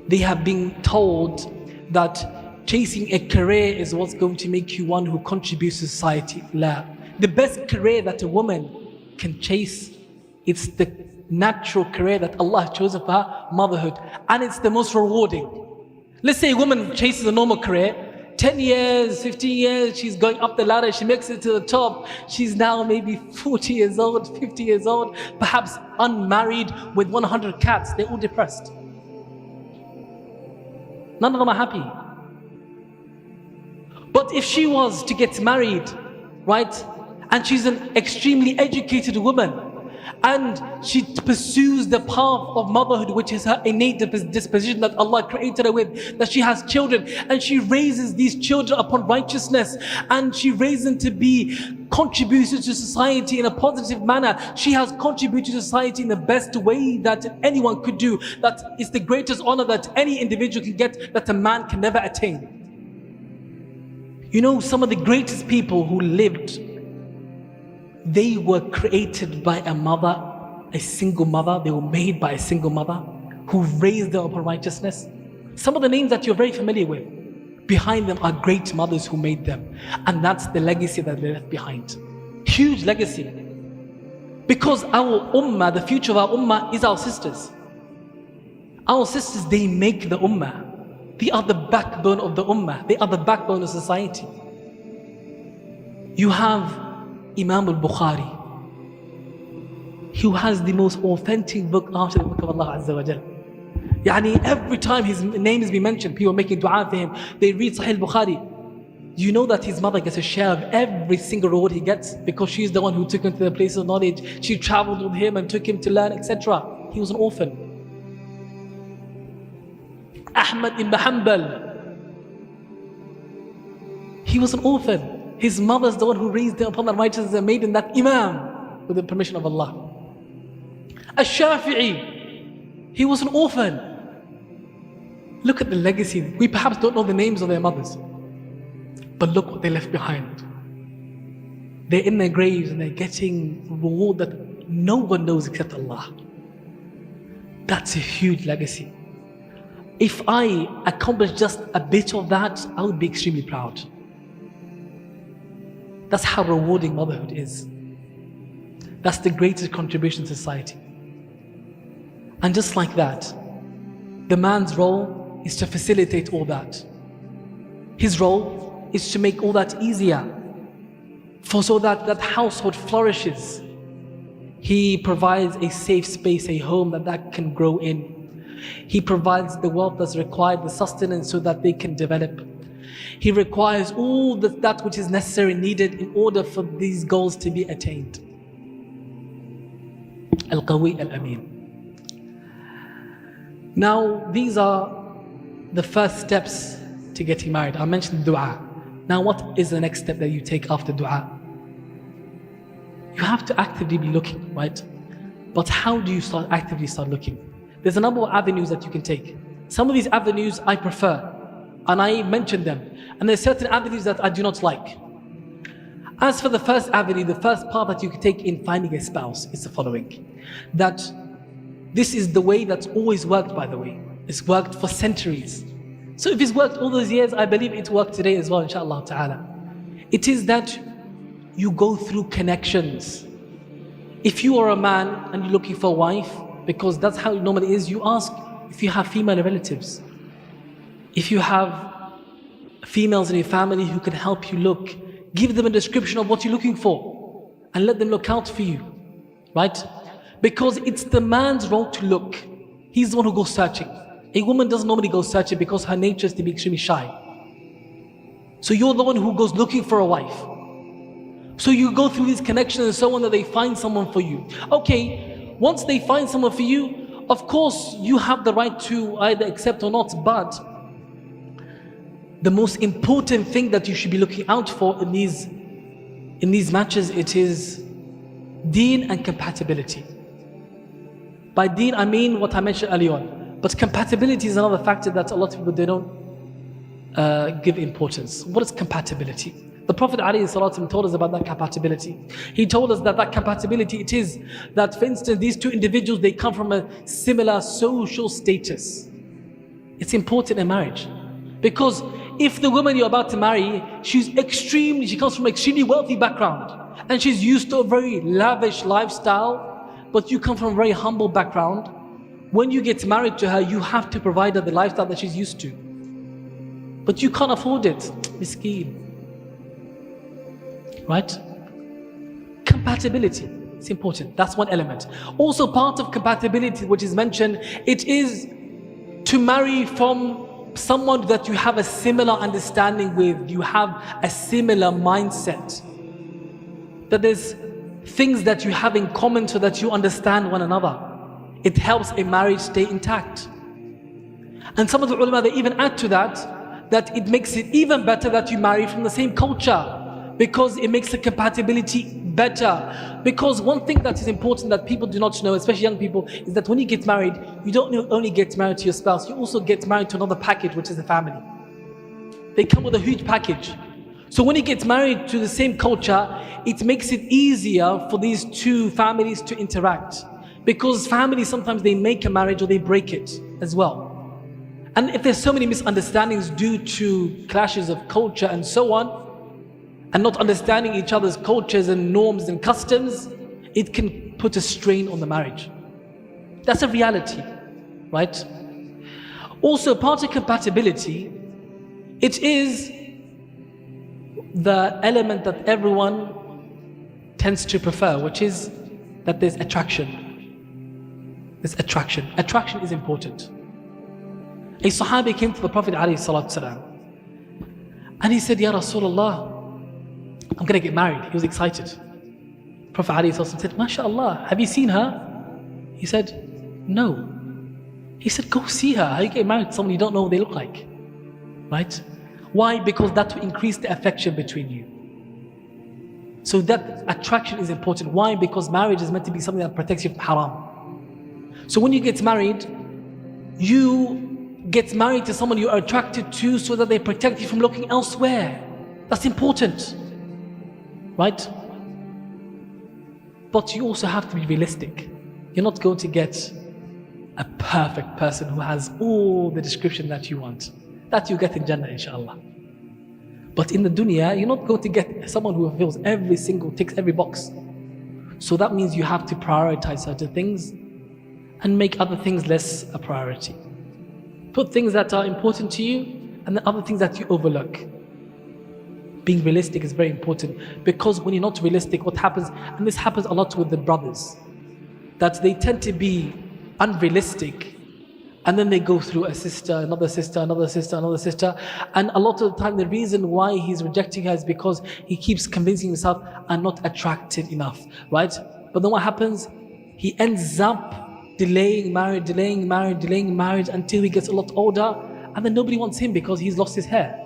They have been told that chasing a career is what's going to make you one who contributes to society. La. The best career that a woman can chase, it's the natural career that Allah has chosen for her, motherhood, and it's the most rewarding. Let's say a woman chases a normal career, 10 years, 15 years, she's going up the ladder, she makes it to the top. She's now maybe 40 years old, 50 years old, perhaps unmarried with 100 cats. They're all depressed. None of them are happy. But if she was to get married, right, and she's an extremely educated woman, and she pursues the path of motherhood, which is her innate disposition that Allah created her with, that she has children, and she raises these children upon righteousness, and she raises them to be contributors to society in a positive manner. She has contributed to society in the best way that anyone could do. That is the greatest honor that any individual can get, that a man can never attain. You know, some of the greatest people who lived, they were created by a mother, a single mother. They were made by a single mother who raised them upon righteousness. Some of the names that you're very familiar with, behind them are great mothers who made them. And that's the legacy that they left behind. Huge legacy. Because our ummah, the future of our ummah is our sisters. Our sisters, they make the ummah. They are the backbone of the ummah. They are the backbone of society. You have Imam al-Bukhari, who has the most authentic book after the book of Allah Azza wa Jal. Yani every time his name is being mentioned, people are making dua for him. They read Sahih al-Bukhari. You know that his mother gets a share of every single reward he gets because she's the one who took him to the place of knowledge. She traveled with him and took him to learn, etc. He was an orphan. Ahmad ibn Hanbal, he was an orphan. His mother's the one who raised him upon the righteousness and made him that Imam with the permission of Allah. Ash-Shafi'i, he was an orphan. Look at the legacy. We perhaps don't know the names of their mothers, but look what they left behind. They're in their graves and they're getting reward that no one knows except Allah. That's a huge legacy. If I accomplish just a bit of that, I would be extremely proud. That's how rewarding motherhood is. That's the greatest contribution to society. And just like that, the man's role is to facilitate all that. His role is to make all that easier, so that that household flourishes. He provides a safe space, a home that can grow in. He provides the wealth that's required, the sustenance, so that they can develop. He requires all that which is necessary and needed in order for these goals to be attained. Al-Qawi Al-Amin. Now, these are the first steps to getting married. I mentioned dua. Now, what is the next step that you take after dua? You have to actively be looking, right? But how do you actively start looking? There's a number of avenues that you can take. Some of these avenues I prefer, and I mentioned them. And there's certain avenues that I do not like. As for the first avenue, the first path that you can take in finding a spouse is the following. That this is the way that's always worked, by the way. It's worked for centuries. So if it's worked all those years, I believe it worked today as well, inshaAllah ta'ala. It is that you go through connections. If you are a man and you're looking for a wife, because that's how it normally is, you ask if you have female relatives. If you have females in your family who can help you look, give them a description of what you're looking for and let them look out for you, right? Because it's the man's role to look. He's the one who goes searching. A woman doesn't normally go searching because her nature is to be extremely shy. So you're the one who goes looking for a wife. So you go through these connections and so on that they find someone for you. Okay, once they find someone for you, of course you have the right to either accept or not, but the most important thing that you should be looking out for in these matches, it is deen and compatibility. By deen, I mean what I mentioned earlier on. But compatibility is another factor that a lot of people, they don't give importance. What is compatibility? The Prophet ﷺ told us about that compatibility. He told us that compatibility, it is that, for instance, these two individuals, they come from a similar social status. It's important in marriage. Because if the woman you're about to marry, she comes from an extremely wealthy background, and she's used to a very lavish lifestyle, but you come from a very humble background, when you get married to her, you have to provide her the lifestyle that she's used to. But you can't afford it. Miskeen. Right? Compatibility. It's important. That's one element. Also, part of compatibility, which is mentioned, it is to marry from someone that you have a similar understanding with, you have a similar mindset. That there's things that you have in common so that you understand one another. It helps a marriage stay intact. And some of the ulama, they even add to that it makes it even better that you marry from the same culture, because it makes the compatibility better. Because one thing that is important that people do not know, especially young people, is that when you get married, you don't only get married to your spouse, you also get married to another package, which is the family. They come with a huge package. So when he gets married to the same culture, it makes it easier for these two families to interact. Because families, sometimes they make a marriage or they break it as well. And if there's so many misunderstandings due to clashes of culture and so on, and not understanding each other's cultures and norms and customs, it can put a strain on the marriage. That's a reality, right? Also, part of compatibility, it is the element that everyone tends to prefer, which is that there's attraction. There's attraction. Attraction is important. A Sahabi came to the Prophet ﷺ and he said, Ya Rasulullah, I'm going to get married. He was excited. Prophet ﷺ said, MashaAllah, have you seen her? He said, no. He said, go see her. How you get married to someone you don't know what they look like? Right? Why? Because that will increase the affection between you. So that attraction is important. Why? Because marriage is meant to be something that protects you from haram. So when you get married, you get married to someone you are attracted to so that they protect you from looking elsewhere. That's important. Right? But you also have to be realistic. You're not going to get a perfect person who has all the description that you want. That you get in Jannah, inshallah. But in the dunya, you're not going to get someone who fulfills ticks every box. So that means you have to prioritize certain things and make other things less a priority. Put things that are important to you and the other things that you overlook. Being realistic is very important, because when you're not realistic, what happens, and this happens a lot with the brothers, that they tend to be unrealistic, and then they go through a sister, another sister, another sister, another sister, and a lot of the time the reason why he's rejecting her is because he keeps convincing himself, I'm not attracted enough, right? But then what happens? He ends up delaying marriage until he gets a lot older, and then nobody wants him because he's lost his hair.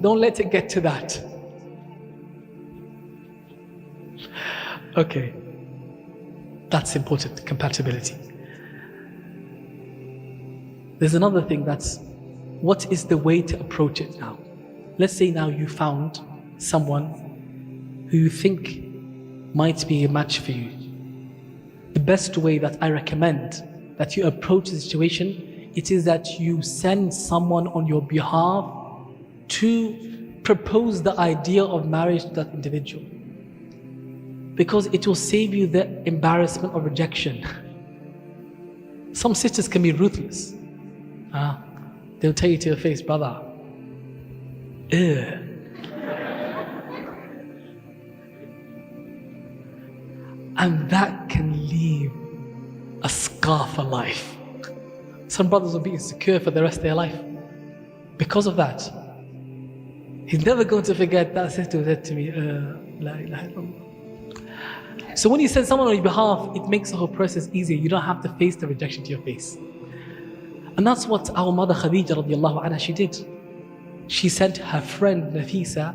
Don't let it get to that. Okay. That's important, compatibility. There's another thing, that's what is the way to approach it now? Let's say now you found someone who you think might be a match for you. The best way that I recommend that you approach the situation, it is that you send someone on your behalf to propose the idea of marriage to that individual. Because it will save you the embarrassment of rejection. Some sisters can be ruthless. They'll tell you to your face, brother, and that can leave a scar for life. Some brothers will be insecure for the rest of their life because of that. He's never going to forget that sister who said to me, La ilaha illallah. So when you send someone on your behalf, it makes the whole process easier. You don't have to face the rejection to your face. And that's what our mother Khadija radiallahu anha, she did. She sent her friend Nafisa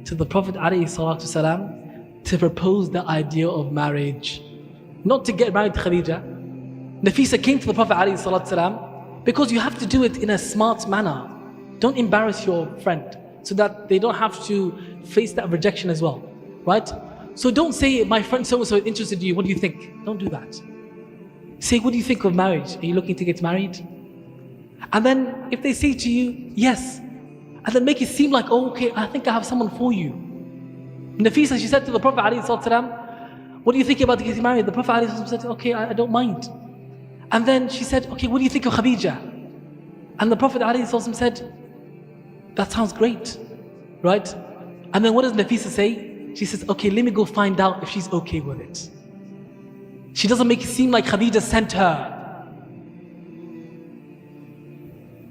to the Prophet ﷺ to propose the idea of marriage. Not to get married to Khadija. Nafisa came to the Prophet ﷺ because you have to do it in a smart manner. Don't embarrass your friend so that they don't have to face that rejection as well. Right? So don't say, my friend so-and-so is interested in you, what do you think? Don't do that. Say, what do you think of marriage? Are you looking to get married? And then if they say to you, yes, and then make it seem like, oh, okay, I think I have someone for you. Nafisa, she said to the Prophet ﷺ, what do you think about getting married? The Prophet ﷺ said, okay, I don't mind. And then she said, okay, what do you think of Khadija? And the Prophet ﷺ said, that sounds great, right? And then what does Nafisa say? She says, okay, let me go find out if she's okay with it. She doesn't make it seem like Khadija sent her.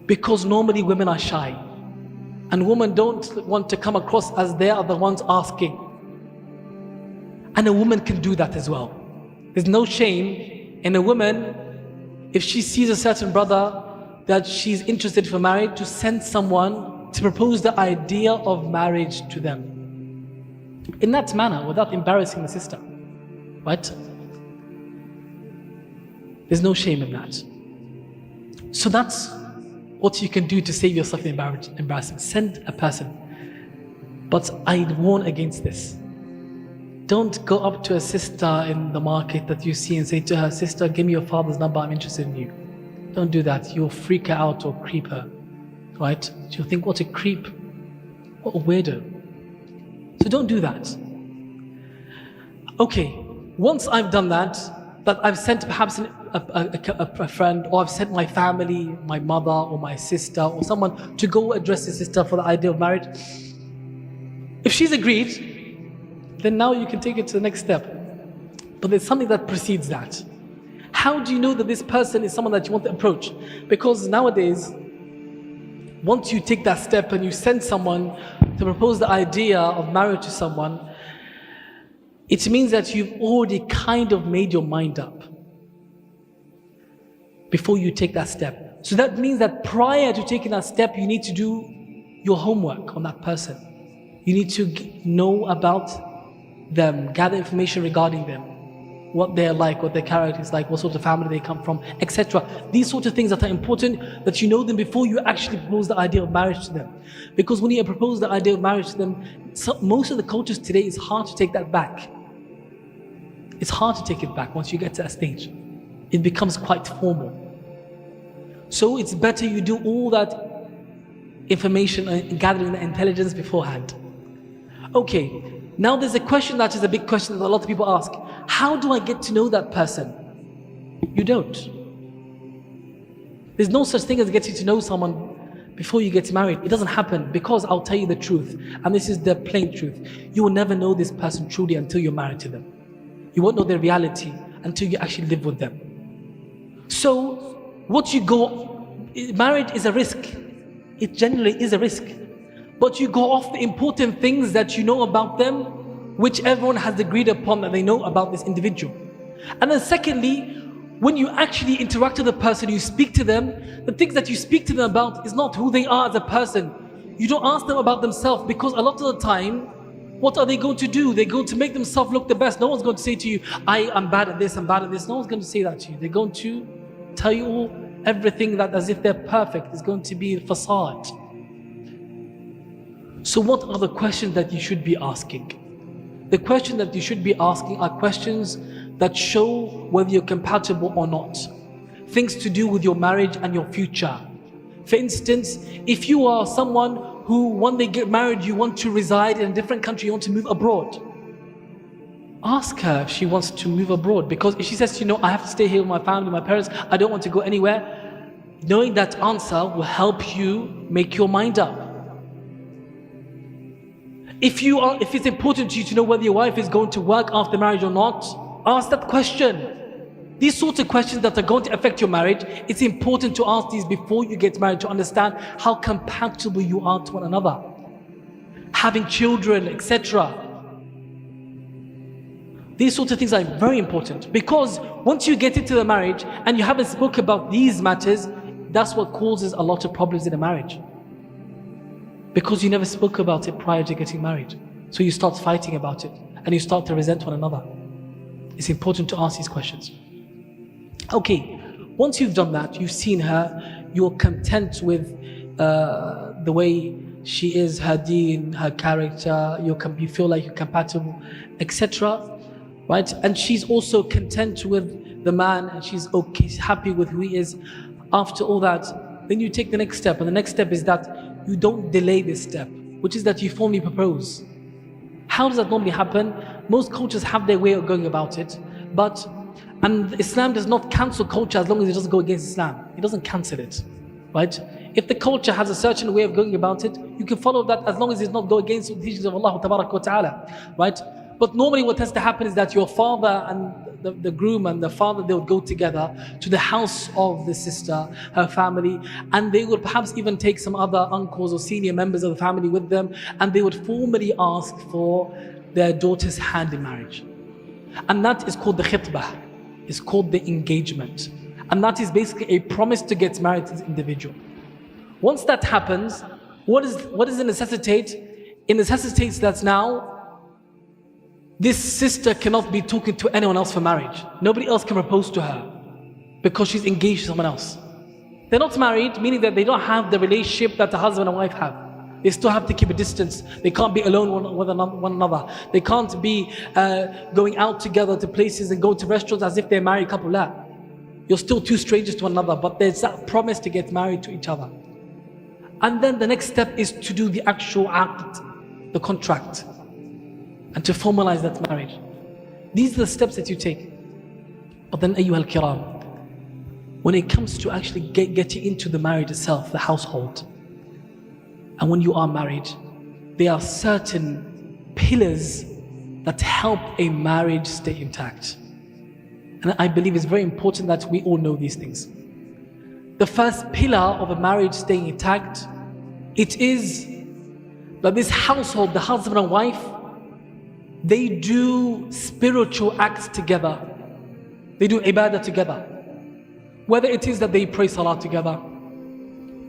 Because normally women are shy. And women don't want to come across as they are the ones asking. And a woman can do that as well. There's no shame in a woman, if she sees a certain brother that she's interested for marriage, to send someone to propose the idea of marriage to them. In that manner, without embarrassing the sister. Right? There's no shame in that. So that's what you can do to save yourself in embarrassment. Send a person. But I warn against this. Don't go up to a sister in the market that you see and say to her, sister, give me your father's number, I'm interested in you. Don't do that. You'll freak her out or creep her. Right? She'll think, what a creep. What a weirdo. So don't do that. Okay, once I've done that I've sent perhaps a friend, or I've sent my family, my mother or my sister or someone to go address the sister for the idea of marriage. If she's agreed, then now you can take it to the next step. But there's something that precedes that. How do you know that this person is someone that you want to approach? Because nowadays, once you take that step and you send someone to propose the idea of marriage to someone, it means that you've already kind of made your mind up before you take that step. So that means that prior to taking that step, you need to do your homework on that person. You need to know about them, gather information regarding them, what they're like, what their character is like, what sort of family they come from, etc. These sort of things that are important, that you know them before you actually propose the idea of marriage to them. Because when you propose the idea of marriage to them, most of the cultures today, it's hard to take that back. It's hard to take it back once you get to that stage. It becomes quite formal. So it's better you do all that information and gathering the intelligence beforehand. Okay, now there's a question that is a big question that a lot of people ask. How do I get to know that person? You don't. There's no such thing as getting to know someone before you get married. It doesn't happen, because I'll tell you the truth, and this is the plain truth. You will never know this person truly until you're married to them. You won't know their reality until you actually live with them. So, marriage is a risk. It generally is a risk. But you go off the important things that you know about them, which everyone has agreed upon that they know about this individual. And then secondly, when you actually interact with the person, you speak to them, the things that you speak to them about is not who they are as a person. You don't ask them about themselves, because a lot of the time, what are they going to do? They're going to make themselves look the best. No one's going to say to you, I'm bad at this, I'm bad at this. No one's going to say that to you. They're going to tell you everything that as if they're perfect. It's going to be a facade. So what are the questions that you should be asking? The questions that you should be asking are questions that show whether you're compatible or not. Things to do with your marriage and your future. For instance, if you are someone who, when they get married, you want to reside in a different country, you want to move abroad, ask her if she wants to move abroad. Because if she says, I have to stay here with my family, my parents, I don't want to go anywhere, knowing that answer will help you make your mind up. If it's important to you to know whether your wife is going to work after marriage or not, ask that question. These sorts of questions that are going to affect your marriage, it's important to ask these before you get married to understand how compatible you are to one another. Having children, etc. These sorts of things are very important, because once you get into the marriage and you haven't spoken about these matters, that's what causes a lot of problems in a marriage. Because you never spoke about it prior to getting married. So you start fighting about it and you start to resent one another. It's important to ask these questions. Okay, once you've done that, you've seen her, you're content with the way she is, her deen, her character, you feel like you're compatible, etc. Right? And she's also content with the man, and she's okay, she's happy with who he is. After all that, then you take the next step, and the next step is that you don't delay this step, which is that you formally propose. How does that normally happen? Most cultures have their way of going about it, and Islam does not cancel culture as long as it doesn't go against Islam. It doesn't cancel it, right? If the culture has a certain way of going about it, you can follow that as long as it does not go against the teachings of Allah Ta'ala, right? But normally what tends to happen is that your father and the groom and the father, they would go together to the house of the sister, her family, and they would perhaps even take some other uncles or senior members of the family with them, and they would formally ask for their daughter's hand in marriage. And that is called the khitbah. It's called the engagement. And that is basically a promise to get married to this individual. Once that happens, what does it necessitate? It necessitates that now this sister cannot be talking to anyone else for marriage. Nobody else can propose to her because she's engaged to someone else. They're not married, meaning that they don't have the relationship that a husband and wife have. They still have to keep a distance. They can't be alone with one another. They can't be going out together to places and go to restaurants as if they're a married couple. La. You're still two strangers to one another, but there's that promise to get married to each other. And then the next step is to do the actual aqd, the contract, and to formalize that marriage. These are the steps that you take. But then, ayyuha al-kiram, when it comes to actually getting into the marriage itself, the household, and when you are married, there are certain pillars that help a marriage stay intact. And I believe it's very important that we all know these things. The first pillar of a marriage staying intact, it is that this household, the husband and wife, they do spiritual acts together. They do ibadah together. Whether it is that they pray salah together,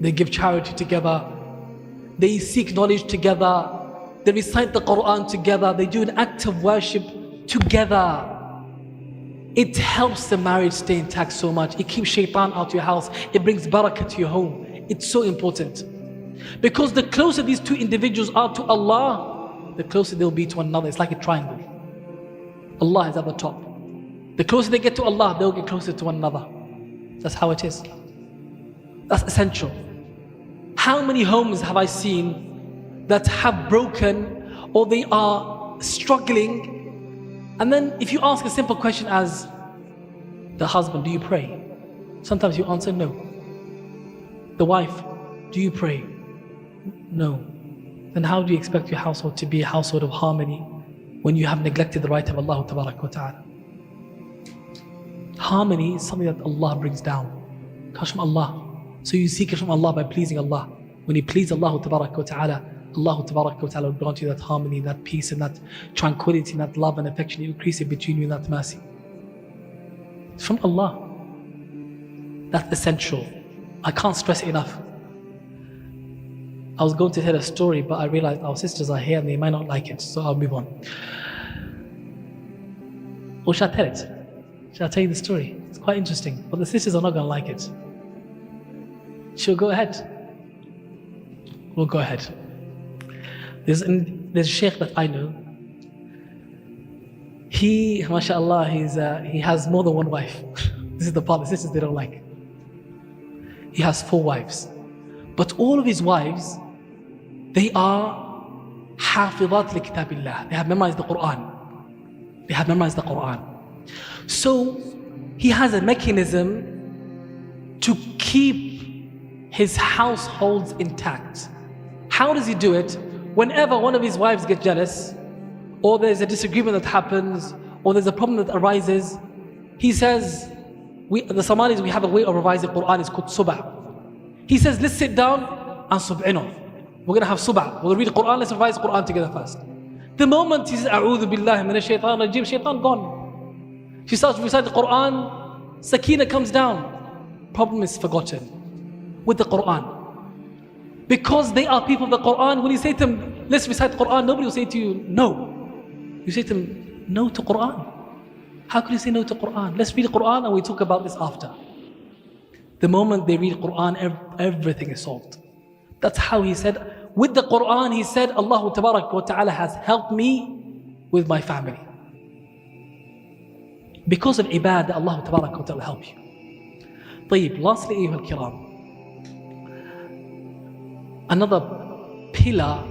they give charity together, they seek knowledge together, they recite the Quran together, they do an act of worship together. It helps the marriage stay intact so much. It keeps shaitan out of your house. It brings barakah to your home. It's so important. Because the closer these two individuals are to Allah, the closer they'll be to one another. It's like a triangle. Allah is at the top. The closer they get to Allah, they'll get closer to one another. That's how it is. That's essential. How many homes have I seen that have broken or they are struggling? And then if you ask a simple question as the husband, do you pray? Sometimes you answer no. The wife, do you pray? No. Then how do you expect your household to be a household of harmony when you have neglected the right of Allah Ta'ala? Harmony is something that Allah brings down. Comes from Allah. So you seek it from Allah by pleasing Allah. When you please Allah Ta'ala, Allah Ta'ala will grant you that harmony, that peace, and that tranquility, and that love and affection. It will increase it between you and that mercy. It's from Allah. That's essential. I can't stress it enough. I was going to tell a story, but I realized our sisters are here and they might not like it, so I'll move on. Or shall I tell it? Shall I tell you the story? It's quite interesting, but the sisters are not going to like it. She'll go ahead. We'll go ahead. There's a sheikh that I know. He, mashallah, he has more than one wife. This is the part the sisters they don't like. He has 4 wives. But all of his wives, they are hafizat li kitabillah. They have memorized the Quran. They have memorized the Quran. So he has a mechanism to keep his households intact. How does he do it? Whenever one of his wives gets jealous, or there's a disagreement that happens, or there's a problem that arises, he says, the Somalis, we have a way of revising Quran, it's called subah. He says, let's sit down and sub'ino. We're going to have subah. We'll read the Quran, let's revise Quran together first. The moment he says, A'udhu billahi minash shaitan rajim, shaitan gone. She starts to recite the Quran, sakina comes down. Problem is forgotten with the Quran. Because they are people of the Quran, when you say to them, let's recite the Quran, nobody will say to you, no. You say to them, no to Quran. How can you say no to Quran? Let's read the Quran and we talk about this after. The moment they read Quran, everything is solved. That's how he said, with the Quran, he said, Allah Ta'ala has helped me with my family. Because of ibadah, Allah Ta'ala will help you. طيب, lastly, أيها الكرام, another pillar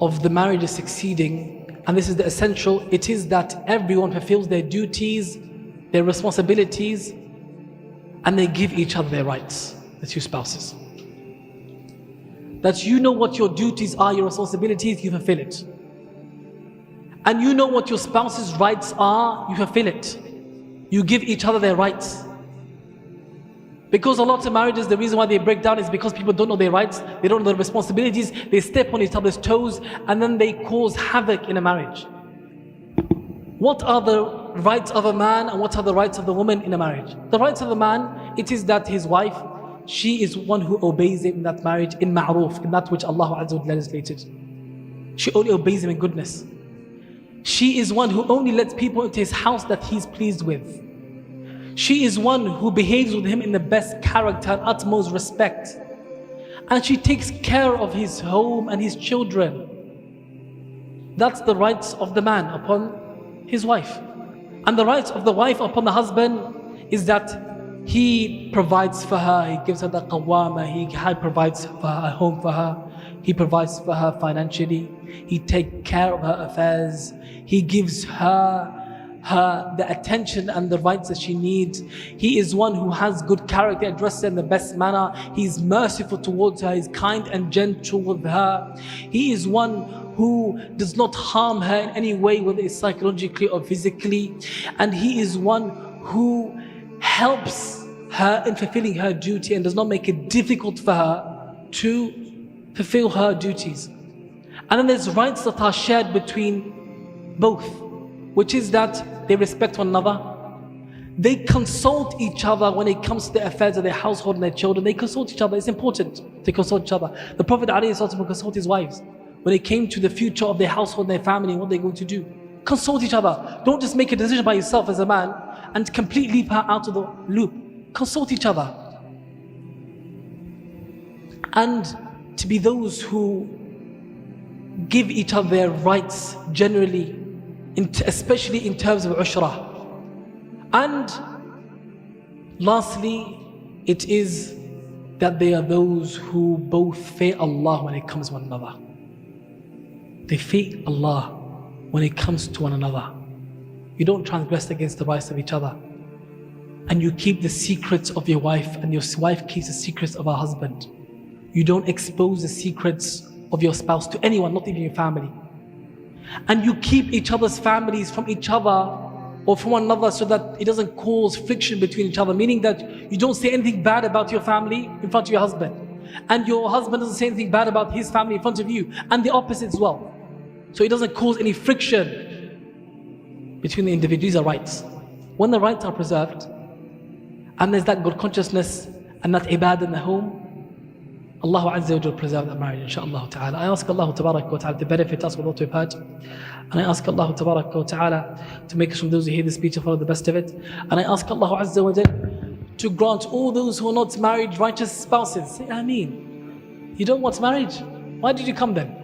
of the marriage is succeeding, and this is the essential, it is that everyone fulfills their duties, their responsibilities, and they give each other their rights, the 2 spouses. That you know what your duties are, your responsibilities, you fulfill it. And you know what your spouse's rights are, you fulfill it. You give each other their rights. Because a lot of marriages, the reason why they break down is because people don't know their rights, they don't know their responsibilities, they step on each other's toes, and then they cause havoc in a marriage. What are the rights of a man and what are the rights of the woman in a marriage? The rights of the man, it is that his wife, she is one who obeys him in that marriage, in ma'roof, in that which Allah Azza wa Jalla legislated. She only obeys him in goodness. She is one who only lets people into his house that he's pleased with. She is one who behaves with him in the best character and utmost respect. And she takes care of his home and his children. That's the rights of the man upon his wife. And the rights of the wife upon the husband is that he provides for her, he gives her the qawwama, he provides for her a home for her, he provides for her financially, he takes care of her affairs, he gives her the attention and the rights that she needs. He is one who has good character, addresses her in the best manner. He is merciful towards her, he is kind and gentle with her. He is one who does not harm her in any way, whether it's psychologically or physically. And he is one who helps her in fulfilling her duty and does not make it difficult for her to fulfill her duties. And then there's rights that are shared between both, which is that they respect one another. They consult each other when it comes to the affairs of their household and their children. They consult each other. It's important to consult each other. The Prophet ﷺ consult his wives when it came to the future of their household and their family and what they're going to do. Consult each other. Don't just make a decision by yourself as a man and completely leave her out of the loop. Consult each other. And to be those who give each other their rights generally, especially in terms of ushrah. And lastly, it is that they are those who both fear Allah when it comes to one another. They fear Allah when it comes to one another. You don't transgress against the rights of each other. And you keep the secrets of your wife, and your wife keeps the secrets of her husband. You don't expose the secrets of your spouse to anyone, not even your family. And you keep each other's families from each other or from one another so that it doesn't cause friction between each other, meaning that you don't say anything bad about your family in front of your husband, and your husband doesn't say anything bad about his family in front of you, and the opposite as well. So it doesn't cause any friction between the individuals. These are rights. When the rights are preserved and there's that good consciousness and that ibadah in the home, Allah Azza wa Jalla preserve that marriage, inshaAllah ta'ala. I ask Allah Tabarak wa ta'ala to benefit us with what we've heard. And I ask Allah Tabarak wa ta'ala to make us from those who hear the speech and follow the best of it. And I ask Allah Azza wa Jalla to grant all those who are not married righteous spouses. Say Ameen. You don't want marriage? Why did you come then?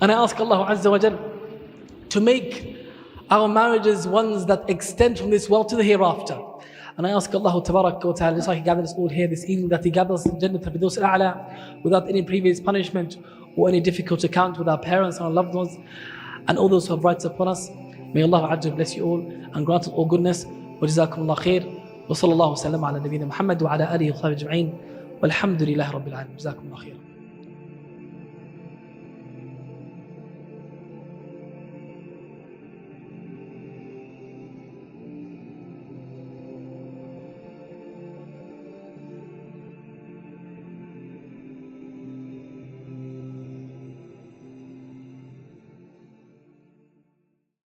And I ask Allah Azza wa Jalla to make our marriages ones that extend from this world to the hereafter. And I ask Allah Tabarak wa ta'ala, just like He gathered us all here this evening, that He gathers in Jannat al-Firdaus al-A'la without any previous punishment or any difficult account with our parents and our loved ones and all those who have rights upon us. May Allah Azza bless you all and grant us all goodness. Wa jazakumullah khair. Wa sallallahu wa sallam ala nabiyyina Muhammad wa ala alihi wa sahbihi ajma'in. Walhamdulillahi rabbil alamin. Jazakumullah khair.